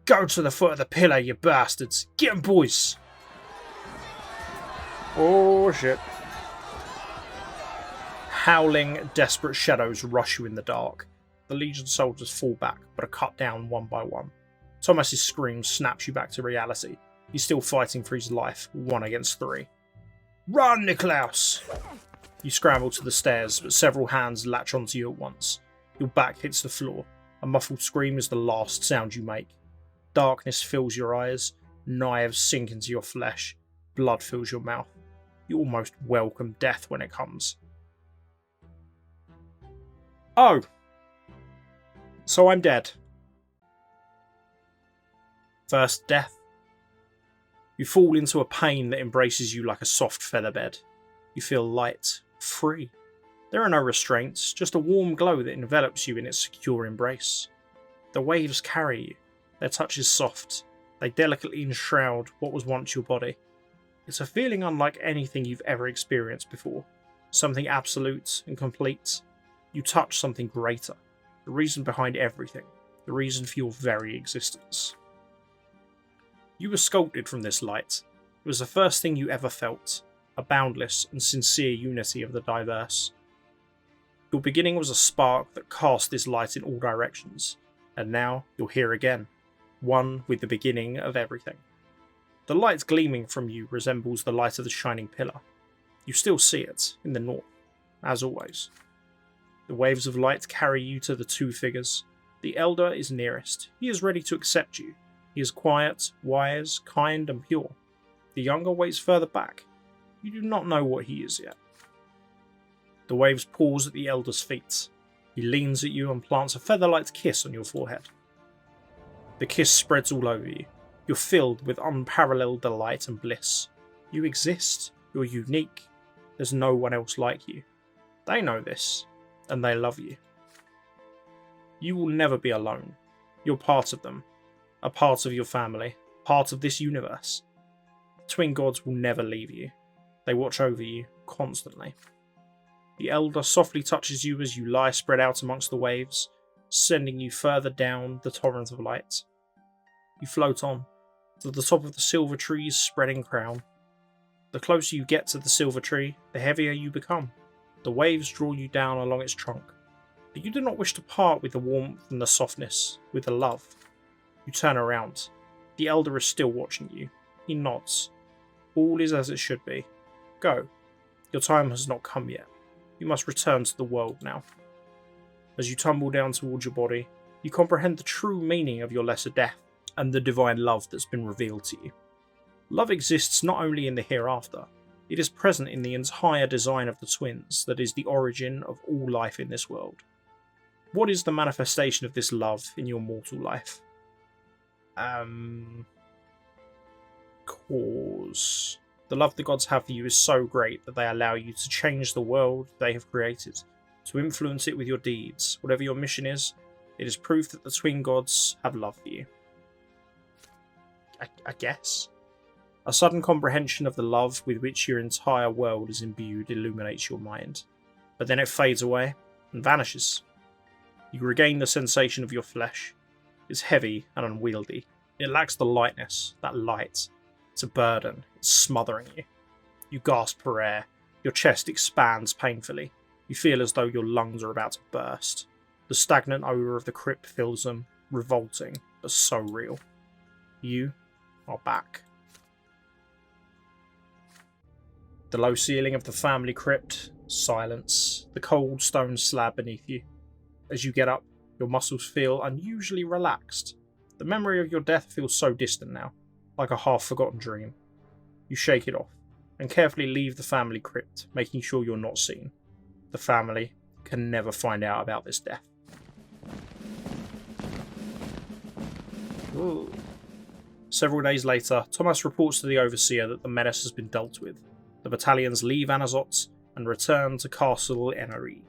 Go to the foot of the pillar, you bastards! Get 'em, boys! Oh shit. Howling, desperate shadows rush you in the dark. The Legion soldiers fall back, but are cut down one by one. Tommas's scream snaps you back to reality. He's still fighting for his life, 1 against 3. Run, Niklaus! You scramble to the stairs, but several hands latch onto you at once. Your back hits the floor. A muffled scream is the last sound you make. Darkness fills your eyes, knives sink into your flesh, blood fills your mouth. You almost welcome death when it comes. Oh! So I'm dead. First death. You fall into a pain that embraces you like a soft feather bed. You feel light, free. There are no restraints, just a warm glow that envelops you in its secure embrace. The waves carry you. Their touch is soft. They delicately enshroud what was once your body. It's a feeling unlike anything you've ever experienced before. Something absolute and complete. You touch something greater. The reason behind everything. The reason for your very existence. You were sculpted from this light. It was the first thing you ever felt. A boundless and sincere unity of the diverse. Your beginning was a spark that cast this light in all directions. And now you're here again. One with the beginning of everything. The light gleaming from you resembles the light of the shining pillar. You still see it, in the north, as always. The waves of light carry you to the 2 figures. The elder is nearest. He is ready to accept you. He is quiet, wise, kind and pure. The younger waits further back. You do not know what he is yet. The waves pause at the elder's feet. He leans at you and plants a feather-light kiss on your forehead. The kiss spreads all over you. You're filled with unparalleled delight and bliss. You exist. You're unique. There's no one else like you. They know this, and they love you. You will never be alone. You're part of them. A part of your family. Part of this universe. Twin gods will never leave you. They watch over you constantly. The elder softly touches you as you lie spread out amongst the waves, sending you further down the torrent of light. You float on, to the top of the silver tree's spreading crown. The closer you get to the silver tree, the heavier you become. The waves draw you down along its trunk, but you do not wish to part with the warmth and the softness, with the love. You turn around. The elder is still watching you. He nods. All is as it should be. Go. Your time has not come yet. You must return to the world now. As you tumble down towards your body, you comprehend the true meaning of your lesser death and the divine love that's been revealed to you. Love exists not only in the hereafter, it is present in the entire design of the twins that is the origin of all life in this world. What is the manifestation of this love in your mortal life? Cause. The love the gods have for you is so great that they allow you to change the world they have created, to influence it with your deeds. Whatever your mission is, it is proof that the twin gods have love for you. I guess. A sudden comprehension of the love with which your entire world is imbued illuminates your mind, but then it fades away and vanishes. You regain the sensation of your flesh. It's heavy and unwieldy. It lacks the lightness, that light. It's a burden. It's smothering you. You gasp for air. Your chest expands painfully. You feel as though your lungs are about to burst. The stagnant odour of the crypt fills them, revolting, but so real. You are back. The low ceiling of the family crypt, silence, the cold stone slab beneath you. As you get up, your muscles feel unusually relaxed. The memory of your death feels so distant now, like a half-forgotten dream. You shake it off, and carefully leave the family crypt, making sure you're not seen. The family can never find out about this death. Ooh. Several days later, Tommas reports to the Overseer that the menace has been dealt with. The battalions leave Anazot and return to Castle Enari.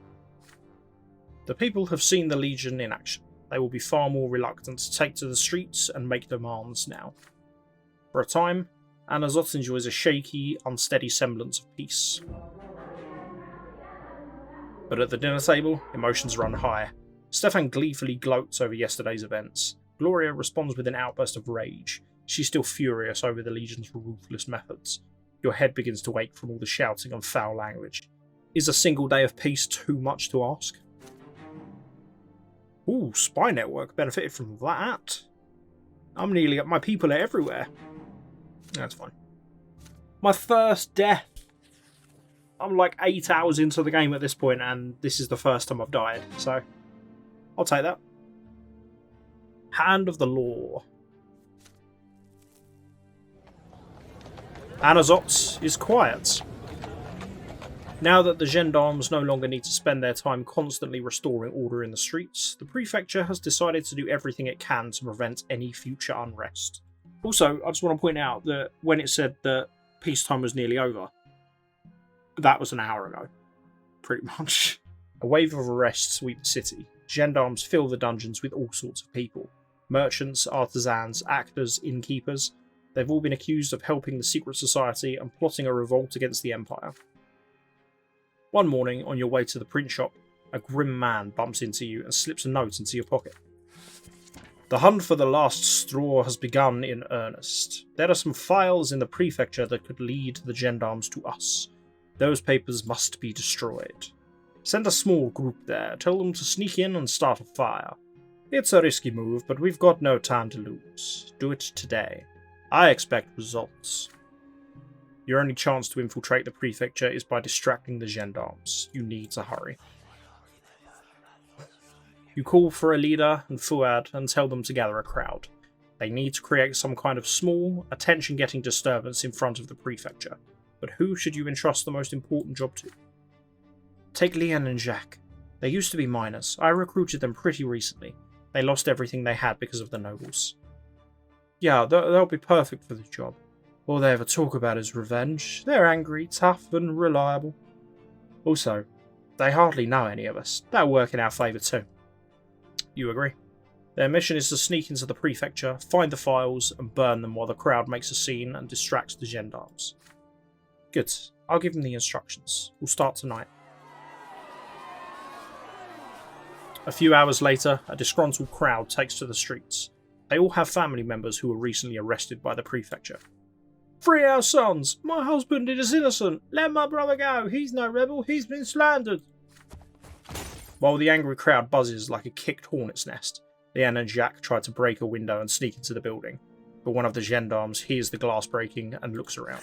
The people have seen the Legion in action. They will be far more reluctant to take to the streets and make demands now. For a time, Anazot enjoys a shaky, unsteady semblance of peace. But at the dinner table, emotions run high. Stefan gleefully gloats over yesterday's events. Gloria responds with an outburst of rage. She's still furious over the Legion's ruthless methods. Your head begins to ache from all the shouting and foul language. Is a single day of peace too much to ask? Ooh, Spy Network benefited from that. I'm nearly up. My people are everywhere. That's fine. My first death. I'm like 8 hours into the game at this point, and this is the first time I've died, so I'll take that. Hand of the Law. Anazot is quiet. Now that the gendarmes no longer need to spend their time constantly restoring order in the streets, the prefecture has decided to do everything it can to prevent any future unrest. Also, I just want to point out that when it said that peacetime was nearly over, that was an hour ago, pretty much. A wave of arrests sweep the city. Gendarmes fill the dungeons with all sorts of people. Merchants, artisans, actors, innkeepers. They've all been accused of helping the secret society and plotting a revolt against the Empire. One morning, on your way to the print shop, a grim man bumps into you and slips a note into your pocket. The hunt for the last straw has begun in earnest. There are some files in the prefecture that could lead the gendarmes to us. Those papers must be destroyed. Send a small group there, tell them to sneak in and start a fire. It's a risky move, but we've got no time to lose. Do it today. I expect results. Your only chance to infiltrate the prefecture is by distracting the gendarmes. You need to hurry. You call for a leader and Fuad and tell them to gather a crowd. They need to create some kind of small, attention-getting disturbance in front of the prefecture. But who should you entrust the most important job to? Take Leanne and Jacques. They used to be miners. I recruited them pretty recently. They lost everything they had because of the nobles. Yeah, they'll be perfect for the job. All they ever talk about is revenge. They're angry, tough, and reliable. Also, they hardly know any of us. That'll work in our favour too. You agree? Their mission is to sneak into the prefecture, find the files, and burn them while the crowd makes a scene and distracts the gendarmes. Good. I'll give them the instructions. We'll start tonight. A few hours later, a disgruntled crowd takes to the streets. They all have family members who were recently arrested by the prefecture. Free our sons! My husband is innocent! Let my brother go! He's no rebel! He's been slandered! While the angry crowd buzzes like a kicked hornet's nest, Leanne and Jacques try to break a window and sneak into the building. but one of the gendarmes hears the glass breaking and looks around.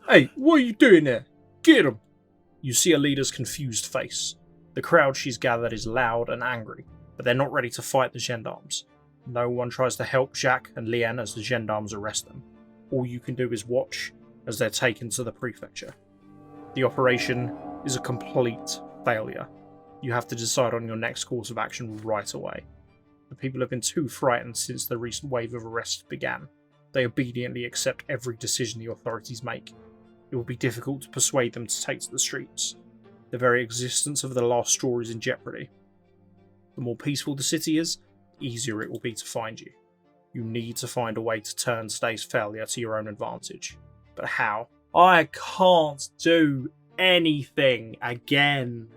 "Hey, what are you doing there? Get him!" You see a leader's confused face. The crowd she's gathered is loud and angry, but they're not ready to fight the gendarmes. No one tries to help Jacques and Liane as the gendarmes arrest them. All you can do is watch as they're taken to the prefecture. The operation is a complete failure. You have to decide on your next course of action right away. The people have been too frightened since the recent wave of arrests began. They obediently accept every decision the authorities make. It will be difficult to persuade them to take to the streets. The very existence of the last straw is in jeopardy. The more peaceful the city is, the easier it will be to find you. You need to find a way to turn today's failure to your own advantage. But how? I can't do anything again.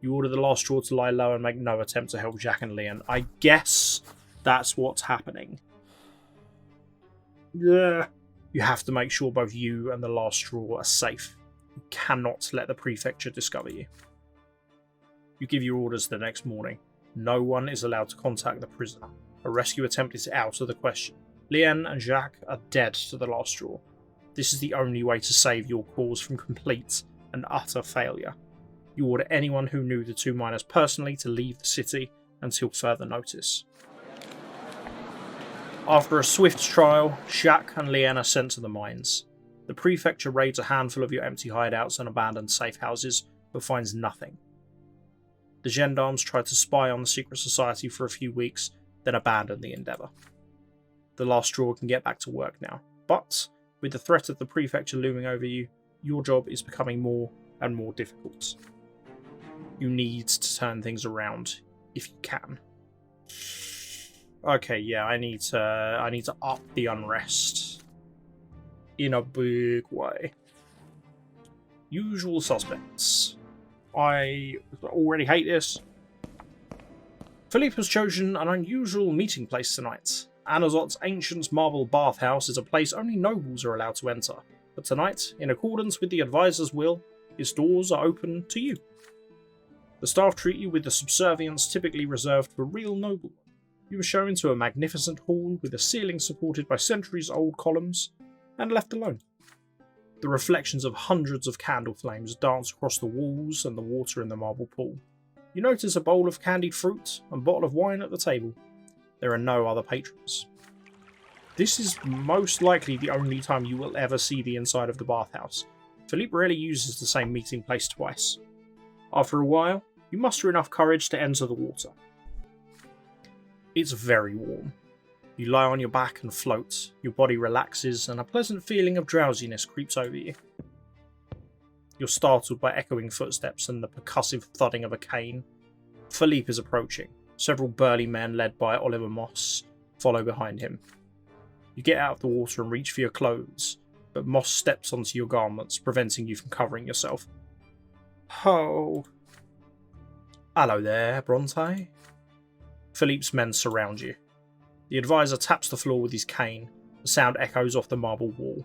You order the last straw to lie low and make no attempt to help Jacques and Liane. I guess that's what's happening. Yeah. You have to make sure both you and the last straw are safe. You cannot let the prefecture discover you. You give your orders the next morning. No one is allowed to contact the prisoner. A rescue attempt is out of the question. Liane and Jacques are dead to the last straw. This is the only way to save your cause from complete and utter failure. You order anyone who knew the two miners personally to leave the city until further notice. After a swift trial, Jacques and Liane are sent to the mines. The prefecture raids a handful of your empty hideouts and abandoned safe houses, but finds nothing. The gendarmes try to spy on the secret society for a few weeks, then abandon the endeavour. The last straw can get back to work now, but with the threat of the prefecture looming over you, your job is becoming more and more difficult. You need to turn things around if you can. Okay, yeah, I need to up the unrest in a big way. Usual suspects. I already hate this. Philippe has chosen an unusual meeting place tonight. Anazot's ancient marble bathhouse is a place only nobles are allowed to enter, but tonight, in accordance with the advisor's will, its doors are open to you. The staff treat you with the subservience typically reserved for real noblemen. You are shown into a magnificent hall with a ceiling supported by centuries-old columns, and left alone. The reflections of hundreds of candle flames dance across the walls and the water in the marble pool. You notice a bowl of candied fruit and bottle of wine at the table. There are no other patrons. This is most likely the only time you will ever see the inside of the bathhouse. Philippe rarely uses the same meeting place twice. After a while, you muster enough courage to enter the water. It's very warm. You lie on your back and float, your body relaxes, and a pleasant feeling of drowsiness creeps over you. You're startled by echoing footsteps and the percussive thudding of a cane. Philippe is approaching. Several burly men led by Oliver Moss follow behind him. You get out of the water and reach for your clothes, but Moss steps onto your garments, preventing you from covering yourself. Oh. Hello there, Brante. Philippe's men surround you. The advisor taps the floor with his cane. The sound echoes off the marble wall.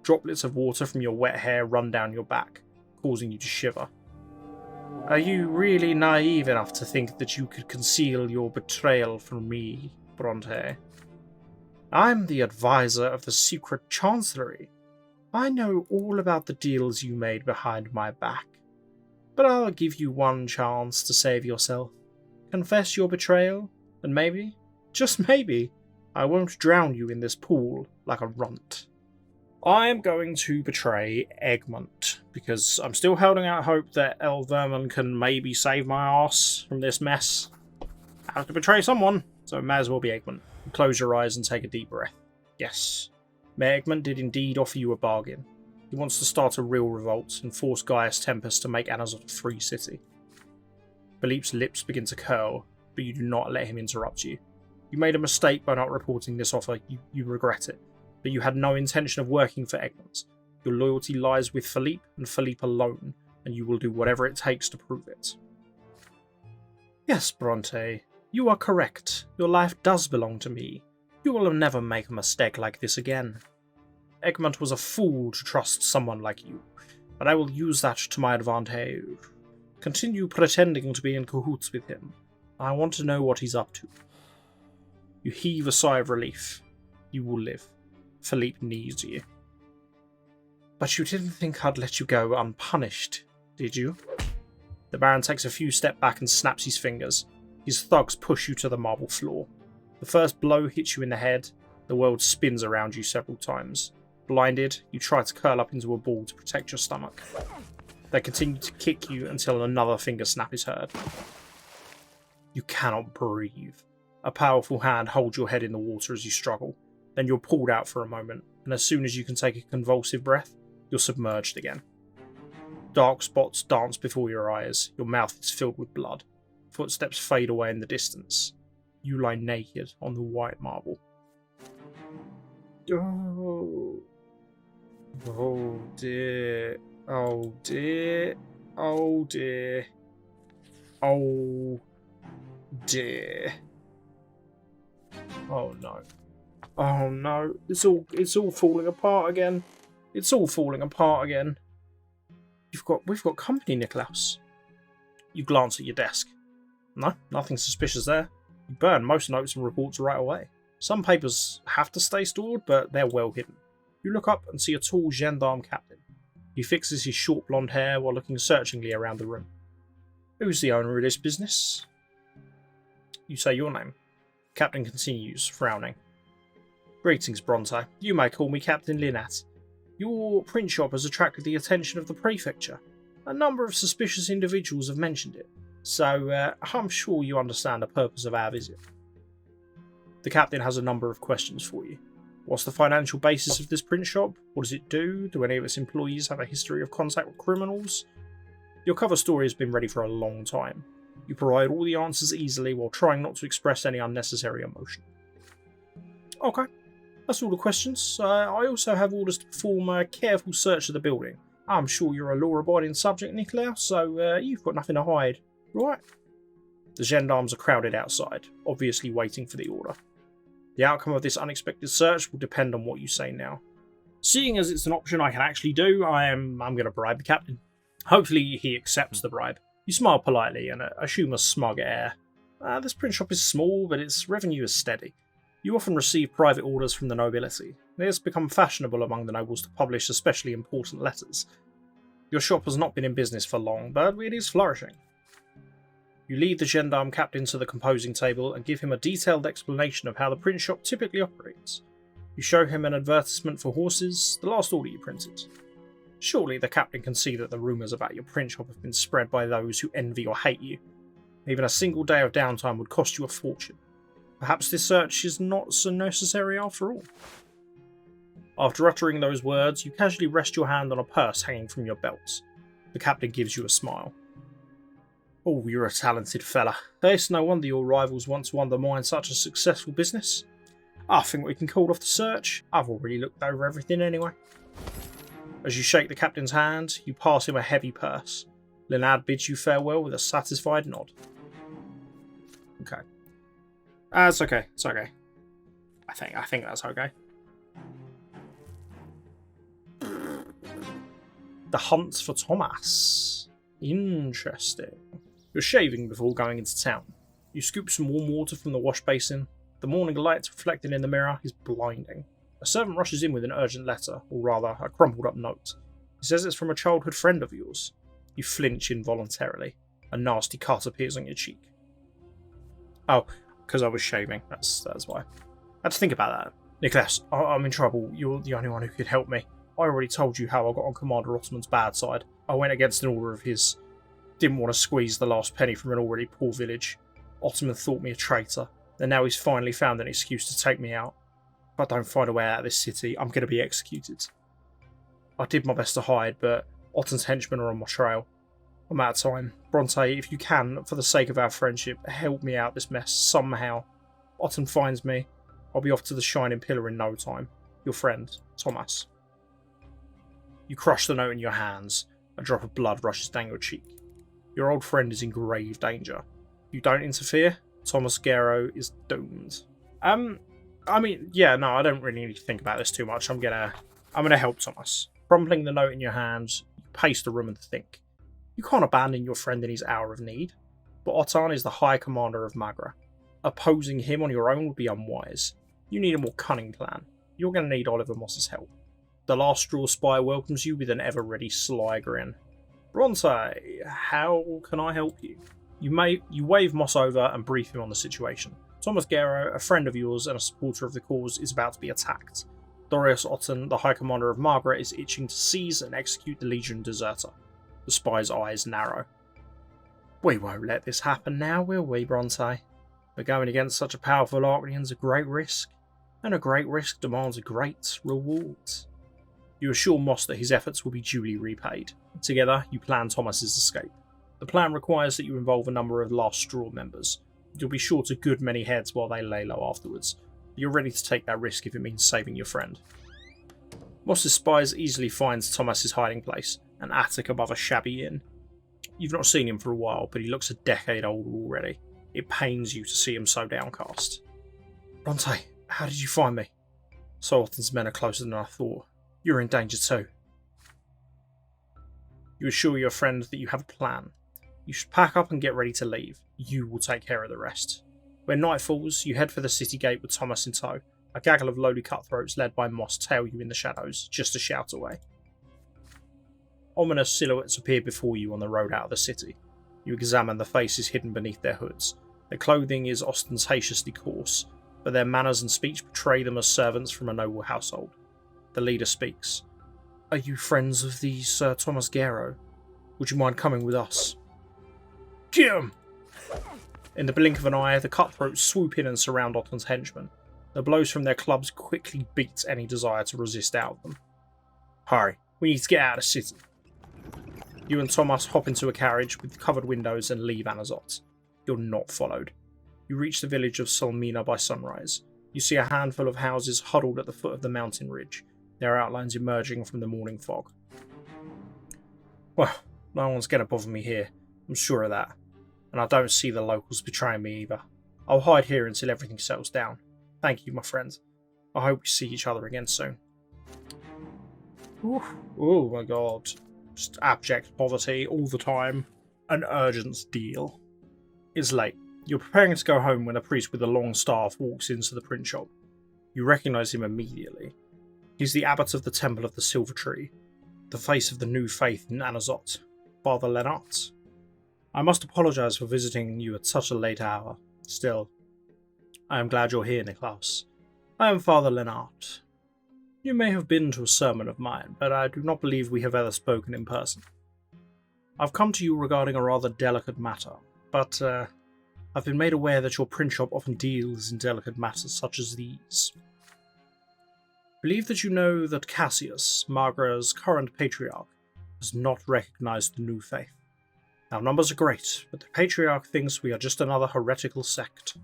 Droplets of water from your wet hair run down your back, causing you to shiver. Are you really naive enough to think that you could conceal your betrayal from me, Brante? I'm the advisor of the secret chancellery. I know all about the deals you made behind my back. But I'll give you one chance to save yourself. Confess your betrayal, and maybe, just maybe, I won't drown you in this pool like a runt. I am going to betray Egmont, because I'm still holding out hope that El Vermin can maybe save my arse from this mess. I have to betray someone, so it may as well be Egmont. Close your eyes and take a deep breath. Yes, Mayor Egmont did indeed offer you a bargain. He wants to start a real revolt and force Gaius Tempest to make Anazot a free city. Philippe's lips begin to curl, but you do not let him interrupt you. You made a mistake by not reporting this offer, you regret it, but you had no intention of working for Egmont. Your loyalty lies with Philippe and Philippe alone, and you will do whatever it takes to prove it. Yes, Brante, you are correct. Your life does belong to me. You will never make a mistake like this again. Egmont was a fool to trust someone like you, but I will use that to my advantage. Continue pretending to be in cahoots with him. I want to know what he's up to. You heave a sigh of relief. You will live. Philippe needs you. But you didn't think I'd let you go unpunished, did you? The Baron takes a few steps back and snaps his fingers. His thugs push you to the marble floor. The first blow hits you in the head. The world spins around you several times. Blinded, you try to curl up into a ball to protect your stomach. They continue to kick you until another finger snap is heard. You cannot breathe. A powerful hand holds your head in the water as you struggle. Then you're pulled out for a moment, and as soon as you can take a convulsive breath, you're submerged again. Dark spots dance before your eyes. Your mouth is filled with blood. Footsteps fade away in the distance. You lie naked on the white marble. Oh. Oh dear. Oh dear. Oh dear. Oh dear. Oh no. Oh no. It's all falling apart again. It's all falling apart again. We've got company, Nikolaus. You glance at your desk. No, nothing suspicious there. You burn most notes and reports right away. Some papers have to stay stored, but they're well hidden. You look up and see a tall gendarme captain. He fixes his short blonde hair while looking searchingly around the room. Who's the owner of this business? You say your name. The captain continues, frowning. Greetings, Brante. You may call me Captain Linat. Your print shop has attracted the attention of the prefecture. A number of suspicious individuals have mentioned it, so I'm sure you understand the purpose of our visit. The captain has a number of questions for you. What's the financial basis of this print shop? What does it do? Do any of its employees have a history of contact with criminals? Your cover story has been ready for a long time. You provide all the answers easily while trying not to express any unnecessary emotion. Okay, that's all the questions. I also have orders to perform a careful search of the building. I'm sure you're a law-abiding subject, Nikolaus, so you've got nothing to hide, right? The gendarmes are crowded outside, obviously waiting for the order. The outcome of this unexpected search will depend on what you say now. Seeing as it's an option I can actually do, I'm going to bribe the captain. Hopefully he accepts the bribe. You smile politely and assume a smug air. This print shop is small, but its revenue is steady. You often receive private orders from the nobility. It has become fashionable among the nobles to publish especially important letters. Your shop has not been in business for long, but it is flourishing. You lead the gendarme captain to the composing table and give him a detailed explanation of how the print shop typically operates. You show him an advertisement for horses, the last order you printed. Surely the captain can see that the rumours about your print shop have been spread by those who envy or hate you. Even a single day of downtime would cost you a fortune. Perhaps this search is not so necessary after all. After uttering those words, you casually rest your hand on a purse hanging from your belt. The captain gives you a smile. Oh, you're a talented fella. It's no wonder your rivals want to undermine such a successful business. I think we can call off the search. I've already looked over everything anyway. As you shake the captain's hand, you pass him a heavy purse. Linad bids you farewell with a satisfied nod. Okay. It's okay. It's okay. I think that's okay. The Hunt for Tommas. Interesting. You're shaving before going into town. You scoop some warm water from the wash basin. The morning light reflected in the mirror is blinding. A servant rushes in with an urgent letter, or rather, a crumpled up note. He says it's from a childhood friend of yours. You flinch involuntarily. A nasty cut appears on your cheek. Oh, because I was shaving. That's why. I had to think about that. Nikolaus, I'm in trouble. You're the only one who could help me. I already told you how I got on Commander Ottoman's bad side. I went against an order of his. Didn't want to squeeze the last penny from an already poor village. Ottoman thought me a traitor, and now he's finally found an excuse to take me out. If I don't find a way out of this city, I'm going to be executed. I did my best to hide, but Otton's henchmen are on my trail. I'm out of time. Brante, if you can, for the sake of our friendship, help me out this mess somehow. Otton finds me. I'll be off to the Shining Pillar in no time. Your friend, Tommas. You crush the note in your hands. A drop of blood rushes down your cheek. Your old friend is in grave danger. If you don't interfere, Tommas Guerrero is doomed. I don't really need to think about this too much. I'm gonna help Tommas. Crumpling the note in your hands, you pace the room and think. You can't abandon your friend in his hour of need. But Otton is the High Commander of Magra. Opposing him on your own would be unwise. You need a more cunning plan. You're going to need Oliver Moss's help. The last straw spy welcomes you with an ever-ready sly grin. Brante, how can I help you? You wave Moss over and brief him on the situation. Thomas Gero, a friend of yours and a supporter of the cause, is about to be attacked. Dorius Otten, the High Commander of Margaret, is itching to seize and execute the Legion deserter. The spy's eyes narrow. We won't let this happen now, will we, Brante? But going against such a powerful Arcanian's a great risk, and a great risk demands a great reward. You assure Moss that his efforts will be duly repaid. Together, you plan Thomas's escape. The plan requires that you involve a number of last straw members. You'll be short a good many heads while they lay low afterwards. You're ready to take that risk if it means saving your friend. Moss's spies easily finds Thomas's hiding place, an attic above a shabby inn. You've not seen him for a while, but he looks a decade older already. It pains you to see him so downcast. Brante, how did you find me? Sultan's men are closer than I thought. You're in danger too. You assure your friend that you have a plan. You should pack up and get ready to leave. You will take care of the rest. When night falls, you head for the city gate with Thomas in tow. A gaggle of lowly cutthroats led by Moss tail you in the shadows, just a shout away. Ominous silhouettes appear before you on the road out of the city. You examine the faces hidden beneath their hoods. Their clothing is ostentatiously coarse, but their manners and speech betray them as servants from a noble household. The leader speaks. Are you friends of the Sir Thomas Gero? Would you mind coming with us? Jim! In the blink of an eye, the cutthroats swoop in and surround Otton's henchmen. The blows from their clubs quickly beat any desire to resist out of them. Hurry, we need to get out of the city. You and Thomas hop into a carriage with covered windows and leave Anazot. You're not followed. You reach the village of Solmina by sunrise. You see a handful of houses huddled at the foot of the mountain ridge, their outlines emerging from the morning fog. Well, no one's going to bother me here, I'm sure of that. And I don't see the locals betraying me either. I'll hide here until everything settles down. Thank you, my friend. I hope we see each other again soon. Oof. Oh my god. Just abject poverty all the time. An urgent deal. It's late. You're preparing to go home when a priest with a long staff walks into the print shop. You recognise him immediately. He's the abbot of the Temple of the Silver Tree, the face of the new faith in Anazot, Father Lennart. I must apologise for visiting you at such a late hour. Still, I am glad you're here, Niklaus. I am Father Lennart. You may have been to a sermon of mine, but I do not believe we have ever spoken in person. I've come to you regarding a rather delicate matter, but I've been made aware that your print shop often deals in delicate matters such as these. Believe that you know that Cassius, Margra's current patriarch, has not recognised the new faith. Our numbers are great, but the Patriarch thinks we are just another heretical sect.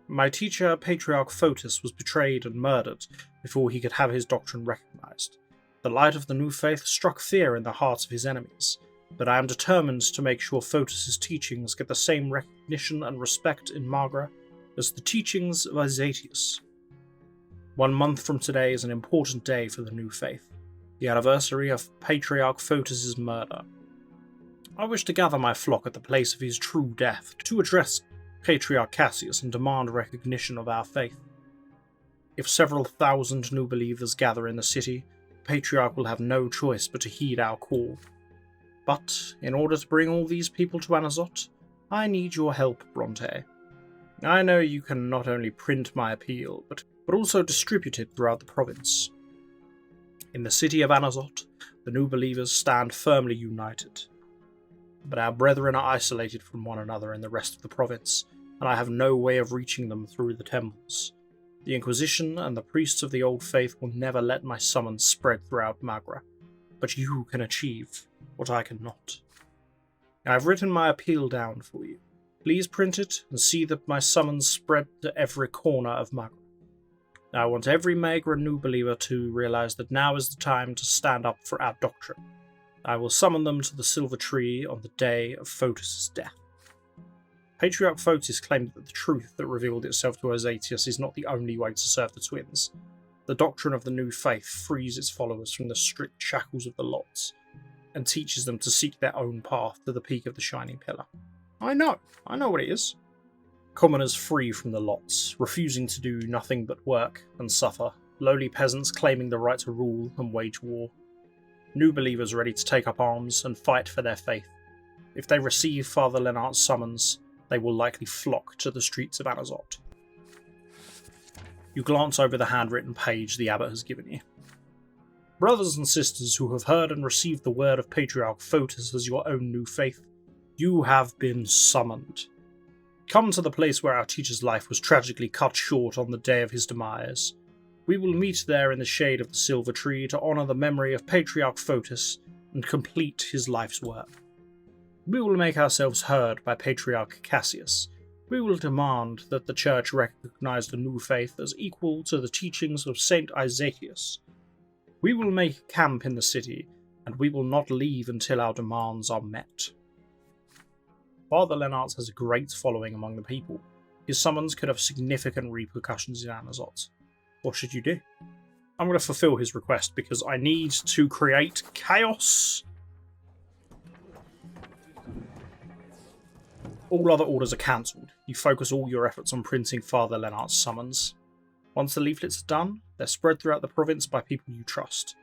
My teacher, Patriarch Photis, was betrayed and murdered before he could have his doctrine recognised. The light of the new faith struck fear in the hearts of his enemies, but I am determined to make sure Photis' teachings get the same recognition and respect in Margra as the teachings of Azatius. 1 month from today is an important day for the new faith, the anniversary of Patriarch Photis' murder. I wish to gather my flock at the place of his true death to address Patriarch Cassius and demand recognition of our faith. If several thousand new believers gather in the city, the Patriarch will have no choice but to heed our call. But in order to bring all these people to Anazot, I need your help, Brante. I know you can not only print my appeal, but also distribute it throughout the province. In the city of Anazot, the new believers stand firmly united. But our brethren are isolated from one another in the rest of the province, and I have no way of reaching them through the temples. The Inquisition and the priests of the Old Faith will never let my summons spread throughout Margra, but you can achieve what I cannot. I have written my appeal down for you. Please print it and see that my summons spread to every corner of Margra. I want every Magra new believer to realise that now is the time to stand up for our doctrine. I will summon them to the Silver Tree on the day of Photis' death. Patriarch Photis claimed that the truth that revealed itself to Azatius is not the only way to serve the twins. The doctrine of the new faith frees its followers from the strict shackles of the lots, and teaches them to seek their own path to the peak of the Shining Pillar. I know what it is. Commoners flee from the lots, refusing to do nothing but work and suffer. Lowly peasants claiming the right to rule and wage war. New believers ready to take up arms and fight for their faith. If they receive Father Lennart's summons, they will likely flock to the streets of Anazot. You glance over the handwritten page the abbot has given you. Brothers and sisters who have heard and received the word of Patriarch Photis as your own new faith, you have been summoned. Come to the place where our teacher's life was tragically cut short on the day of his demise. We will meet there in the shade of the silver tree to honour the memory of Patriarch Photis and complete his life's work. We will make ourselves heard by Patriarch Cassius. We will demand that the Church recognise the new faith as equal to the teachings of Saint Isatius. We will make camp in the city, and we will not leave until our demands are met. Father Lennart has a great following among the people. His summons could have significant repercussions in Anazot. What should you do? I'm going to fulfill his request because I need to create chaos. All other orders are cancelled. You focus all your efforts on printing Father Lennart's summons. Once the leaflets are done, they're spread throughout the province by people you trust.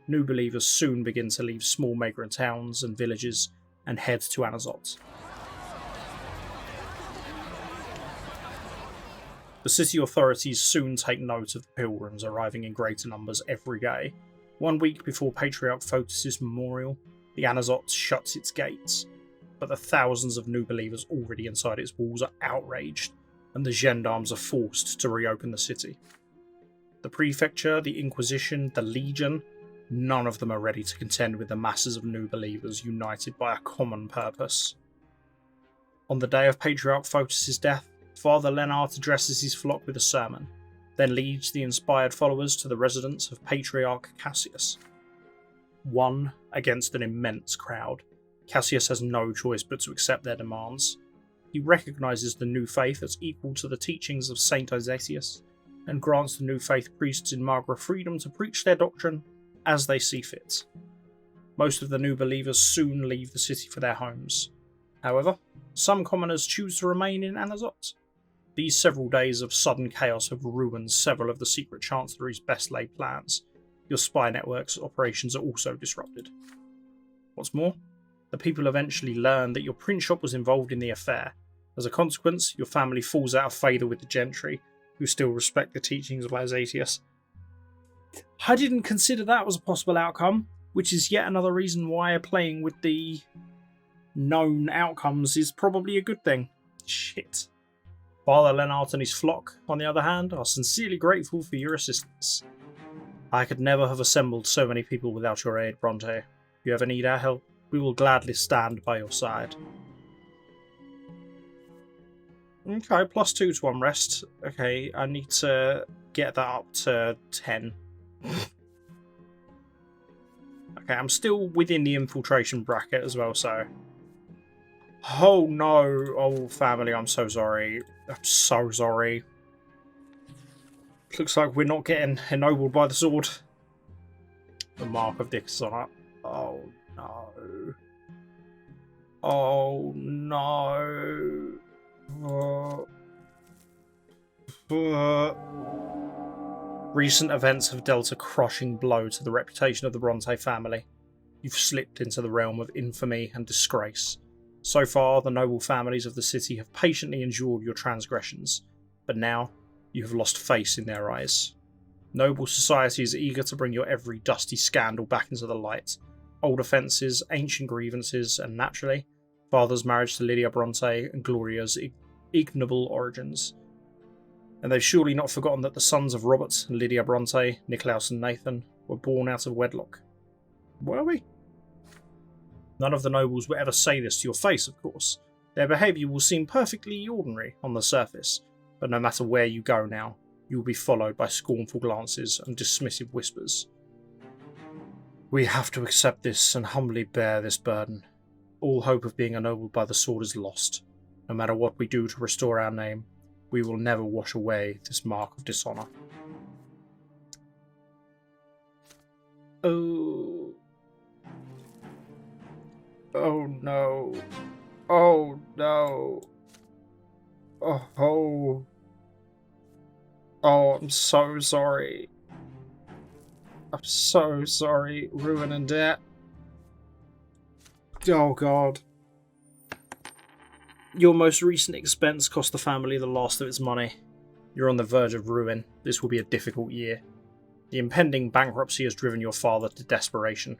New believers soon begin to leave small migrant towns and villages and head to Anazot. The city authorities soon take note of the pilgrims arriving in greater numbers every day. 1 week before Patriarch Photis' memorial, the Anazot shuts its gates, but the thousands of new believers already inside its walls are outraged, and the gendarmes are forced to reopen the city. The Prefecture, the Inquisition, the Legion, none of them are ready to contend with the masses of new believers united by a common purpose. On the day of Patriarch Photis' death, Father Lennart addresses his flock with a sermon, then leads the inspired followers to the residence of Patriarch Cassius. One against an immense crowd, Cassius has no choice but to accept their demands. He recognises the new faith as equal to the teachings of Saint Isatius, and grants the new faith priests in Margra freedom to preach their doctrine as they see fit. Most of the new believers soon leave the city for their homes. However, some commoners choose to remain in Anazot. These several days of sudden chaos have ruined several of the secret chancellery's best laid plans. Your spy network's operations are also disrupted. What's more, the people eventually learn that your print shop was involved in the affair. As a consequence, your family falls out of favour with the gentry, who still respect the teachings of Isatius. I didn't consider that was a possible outcome, which is yet another reason why playing with the known outcomes is probably a good thing. Shit. Father Lennart and his flock, on the other hand, are sincerely grateful for your assistance. I could never have assembled so many people without your aid, Brante. If you ever need our help, we will gladly stand by your side. Okay, +2 to unrest. Okay, I need to get that up to 10. Okay, I'm still within the infiltration bracket as well, so... Oh no, oh family, I'm so sorry. I'm so sorry. Looks like we're not getting ennobled by the sword. The Mark of Dishonor. Oh no. Oh no. Recent events have dealt a crushing blow to the reputation of the Brante family. You've slipped into the realm of infamy and disgrace. So far, the noble families of the city have patiently endured your transgressions, but now you have lost face in their eyes. Noble society is eager to bring your every dusty scandal back into the light. Old offences, ancient grievances, and naturally, Father's marriage to Lydia Brante and Gloria's ignoble origins. And they've surely not forgotten that the sons of Robert and Lydia Brante, Nicolaus and Nathan, were born out of wedlock. Were we? None of the nobles will ever say this to your face, of course. Their behaviour will seem perfectly ordinary on the surface, but no matter where you go now, you will be followed by scornful glances and dismissive whispers. We have to accept this and humbly bear this burden. All hope of being ennobled by the sword is lost. No matter what we do to restore our name, we will never wash away this mark of dishonour. Oh. Oh no. Oh no. Oh, oh, I'm so sorry. I'm so sorry. Ruin and debt. Oh, God. Your most recent expense cost the family the last of its money. You're on the verge of ruin. This will be a difficult year. The impending bankruptcy has driven your father to desperation.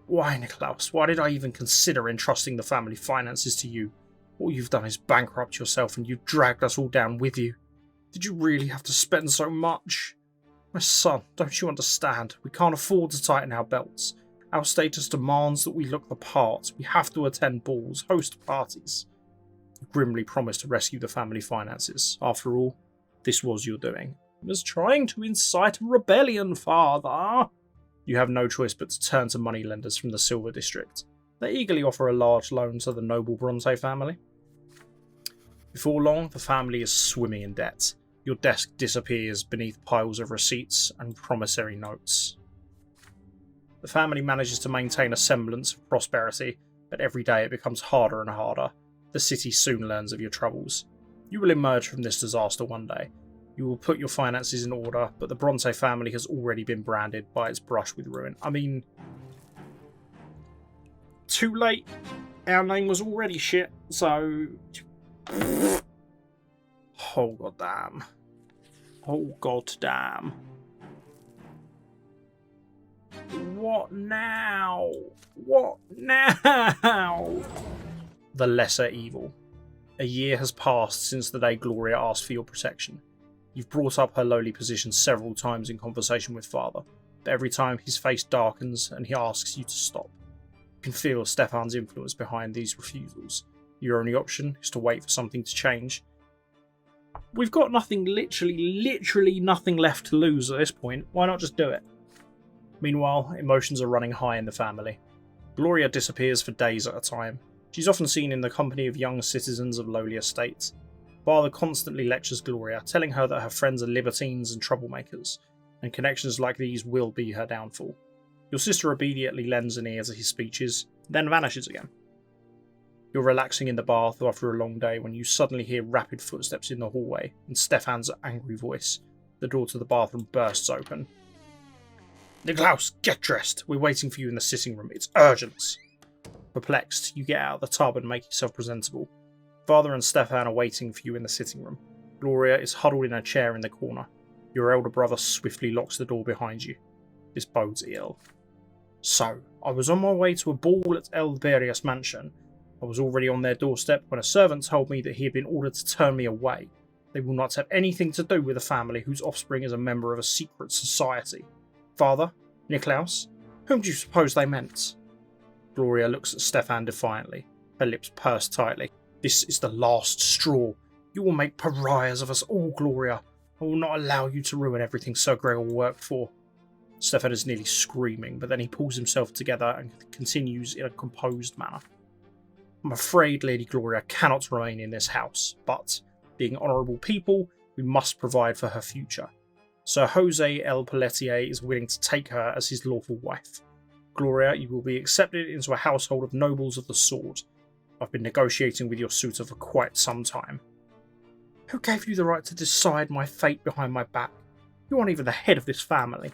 Why, Niklaus? Why did I even consider entrusting the family finances to you? All you've done is bankrupt yourself and you've dragged us all down with you. Did you really have to spend so much? My son, don't you understand? We can't afford to tighten our belts. Our status demands that we look the part. We have to attend balls, host parties. You grimly promised to rescue the family finances. After all, this was your doing. It was trying to incite a rebellion, father. You have no choice but to turn to moneylenders from the Silver District. They eagerly offer a large loan to the noble Brante family. Before long, the family is swimming in debt. Your desk disappears beneath piles of receipts and promissory notes. The family manages to maintain a semblance of prosperity, but every day it becomes harder and harder. The city soon learns of your troubles. You will emerge from this disaster one day. You will put your finances in order, but the Brante family has already been branded by its brush with ruin. I mean, too late. Our name was already shit, so... Oh, goddamn. Oh, goddamn. What now? What now? The lesser evil. A year has passed since the day Gloria asked for your protection. You've brought up her lowly position several times in conversation with father, but every time his face darkens and he asks you to stop. You can feel Stefan's influence behind these refusals. Your only option is to wait for something to change. We've got nothing, literally nothing left to lose at this point. Why not just do it? Meanwhile, emotions are running high in the family. Gloria disappears for days at a time. She's often seen in the company of young citizens of lowly estates. Father constantly lectures Gloria, telling her that her friends are libertines and troublemakers, and connections like these will be her downfall. Your sister obediently lends an ear to his speeches, then vanishes again. You're relaxing in the bath after a long day when you suddenly hear rapid footsteps in the hallway and Stefan's angry voice. The door to the bathroom bursts open. Niklaus, get dressed. We're waiting for you in the sitting room. It's urgent. Perplexed, you get out of the tub and make yourself presentable. Father and Stefan are waiting for you in the sitting room. Gloria is huddled in a chair in the corner. Your elder brother swiftly locks the door behind you. This bodes ill. So, I was on my way to a ball at Elberia's mansion. I was already on their doorstep when a servant told me that he had been ordered to turn me away. They will not have anything to do with a family whose offspring is a member of a secret society. Father, Niklaus, whom do you suppose they meant? Gloria looks at Stefan defiantly, her lips pursed tightly. This is the last straw. You will make pariahs of us all, Gloria. I will not allow you to ruin everything Sir Gregor worked for. Stefan is nearly screaming, but then he pulls himself together and continues in a composed manner. I'm afraid Lady Gloria cannot remain in this house, but, being honourable people, we must provide for her future. Sir Jose L. Pelletier is willing to take her as his lawful wife. Gloria, you will be accepted into a household of nobles of the sword. I've been negotiating with your suitor for quite some time. Who gave you the right to decide my fate behind my back? You aren't even the head of this family.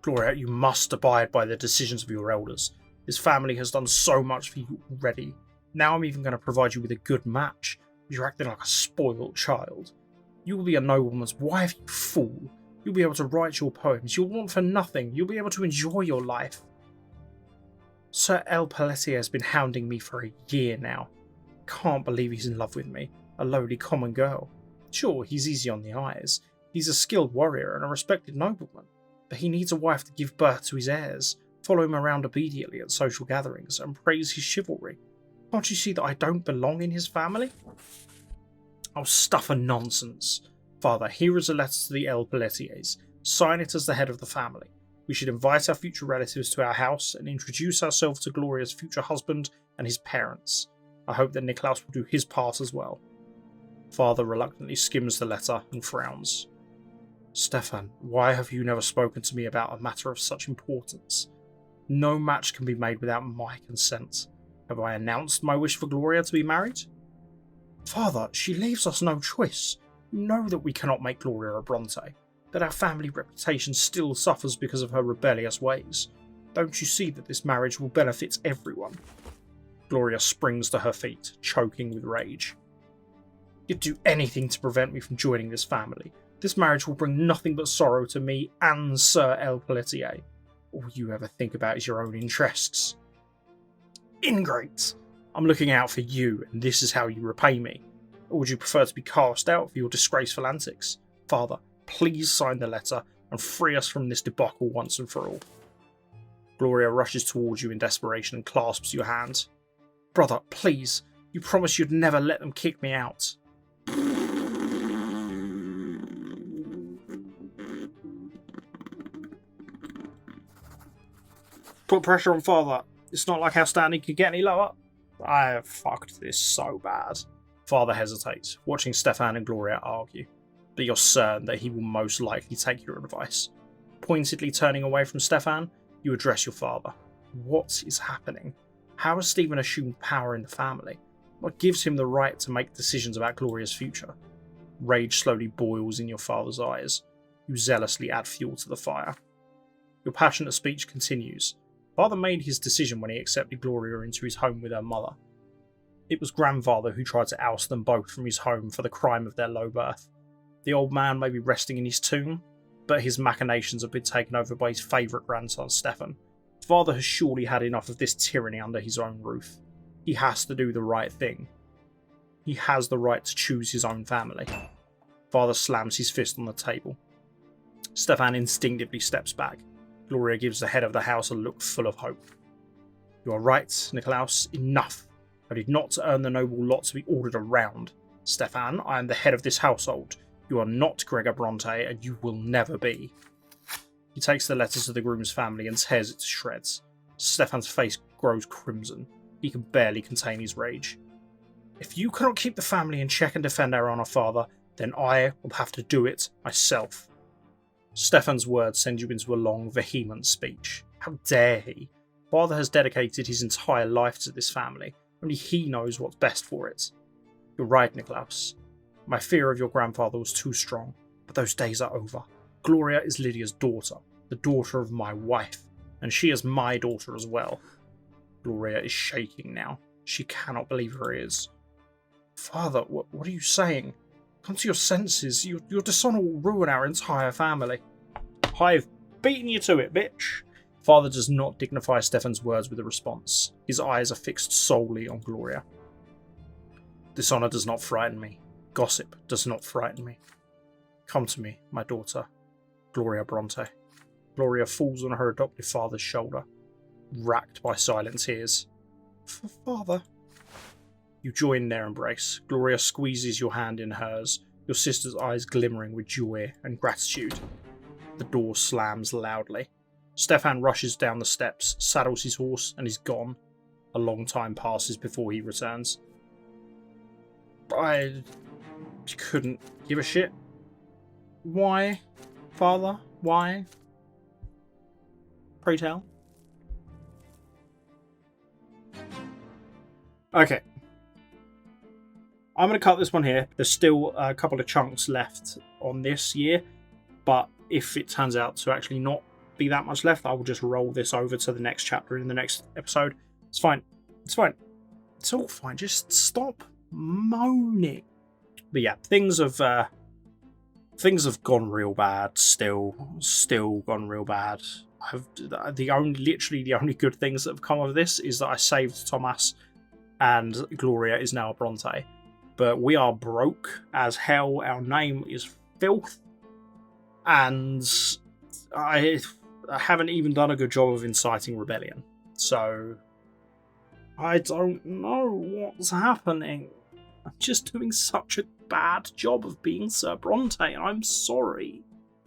Gloria, you must abide by the decisions of your elders. This family has done so much for you already. Now I'm even going to provide you with a good match. You're acting like a spoiled child. You will be a nobleman's wife, you fool. You'll be able to write your poems. You'll want for nothing. You'll be able to enjoy your life. Sir L. Pelletier has been hounding me for a year now. Can't believe he's in love with me, a lowly common girl. Sure, he's easy on the eyes. He's a skilled warrior and a respected nobleman. But he needs a wife to give birth to his heirs, follow him around obediently at social gatherings, and praise his chivalry. Can't you see that I don't belong in his family? Oh, stuff and nonsense. Father, here is a letter to the L. Pelletiers. Sign it as the head of the family. We should invite our future relatives to our house and introduce ourselves to Gloria's future husband and his parents. I hope that Niklaus will do his part as well. Father reluctantly skims the letter and frowns. Stefan, why have you never spoken to me about a matter of such importance? No match can be made without my consent. Have I announced my wish for Gloria to be married? Father, she leaves us no choice. You know that we cannot make Gloria a Brante, that our family reputation still suffers because of her rebellious ways. Don't you see that this marriage will benefit everyone? Gloria springs to her feet, choking with rage. You'd do anything to prevent me from joining this family. This marriage will bring nothing but sorrow to me and Sir El Pelletier. All you ever think about is your own interests. Ingrate! I'm looking out for you, and this is how you repay me. Or would you prefer to be cast out for your disgraceful antics? Father, please sign the letter and free us from this debacle once and for all. Gloria rushes towards you in desperation and clasps your hand. Brother, please, you promised you'd never let them kick me out. Put pressure on Father. It's not like our standing could get any lower. I have fucked this so bad. Father hesitates, watching Stefan and Gloria argue, but you're certain that he will most likely take your advice. Pointedly turning away from Stefan, you address your father. What is happening? How has Stephen assumed power in the family? What gives him the right to make decisions about Gloria's future? Rage slowly boils in your father's eyes. You zealously add fuel to the fire. Your passionate speech continues. Father made his decision when he accepted Gloria into his home with her mother. It was grandfather who tried to oust them both from his home for the crime of their low birth. The old man may be resting in his tomb, but his machinations have been taken over by his favourite grandson, Stefan. Father has surely had enough of this tyranny under his own roof. He has to do the right thing. He has the right to choose his own family. Father slams his fist on the table. Stefan instinctively steps back. Gloria gives the head of the house a look full of hope. You are right, Nikolaus. Enough. I did not earn the noble lot to be ordered around. Stefan, I am the head of this household. You are not Gregor Brante, and you will never be. He takes the letter to the groom's family and tears it to shreds. Stefan's face grows crimson. He can barely contain his rage. If you cannot keep the family in check and defend our honour, Father, then I will have to do it myself. Stefan's words send you into a long, vehement speech. How dare he? Father has dedicated his entire life to this family. Only he knows what's best for it. You're right, Nikolaus. My fear of your grandfather was too strong, but those days are over. Gloria is Lydia's daughter, the daughter of my wife, and she is my daughter as well. Gloria is shaking now. She cannot believe her ears. Father, what are you saying? Come to your senses. Your dishonour will ruin our entire family. I've beaten you to it, bitch. Father does not dignify Stefan's words with a response. His eyes are fixed solely on Gloria. Dishonour does not frighten me. Gossip does not frighten me. Come to me, my daughter, Gloria Brante. Gloria falls on her adoptive father's shoulder, racked by silent tears. Father. You join their embrace. Gloria squeezes your hand in hers, your sister's eyes glimmering with joy and gratitude. The door slams loudly. Stefan rushes down the steps, saddles his horse, and is gone. A long time passes before he returns. I couldn't give a shit. Why, Father? Why? Pray tell. Okay. I'm going to cut this one here. There's still a couple of chunks left on this year, but if it turns out to actually not be that much left, I will just roll this over to the next chapter in the next episode. It's fine. It's fine. It's all fine. Just stop moaning. But yeah, things have gone real bad. Still gone real bad. The only good things that have come of this is that I saved Tommas, and Gloria is now a Brante. But we are broke as hell. Our name is filth, and I haven't even done a good job of inciting rebellion. So I don't know what's happening. I'm just doing such a bad job of being Sir Brante, and I'm sorry.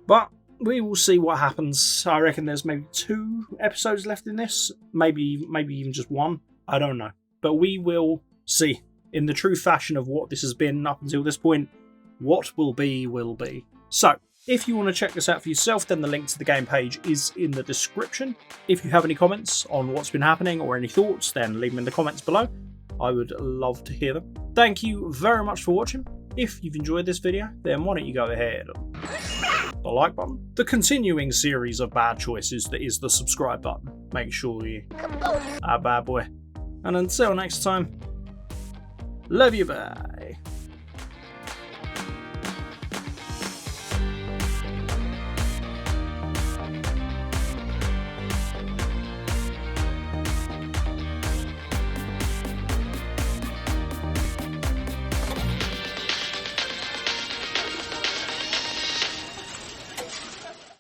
But we will see what happens. I reckon there's maybe 2 episodes left in this. Maybe even just 1. I don't know. But we will see. In the true fashion of what this has been up until this point, what will be, will be. So, if you want to check this out for yourself, then the link to the game page is in the description. If you have any comments on what's been happening or any thoughts, then leave them in the comments below. I would love to hear them. Thank you very much for watching. If you've enjoyed this video, then why don't you go ahead and the like button. The continuing series of bad choices that is the subscribe button. Make sure you are a bad boy. And until next time, love you, bye.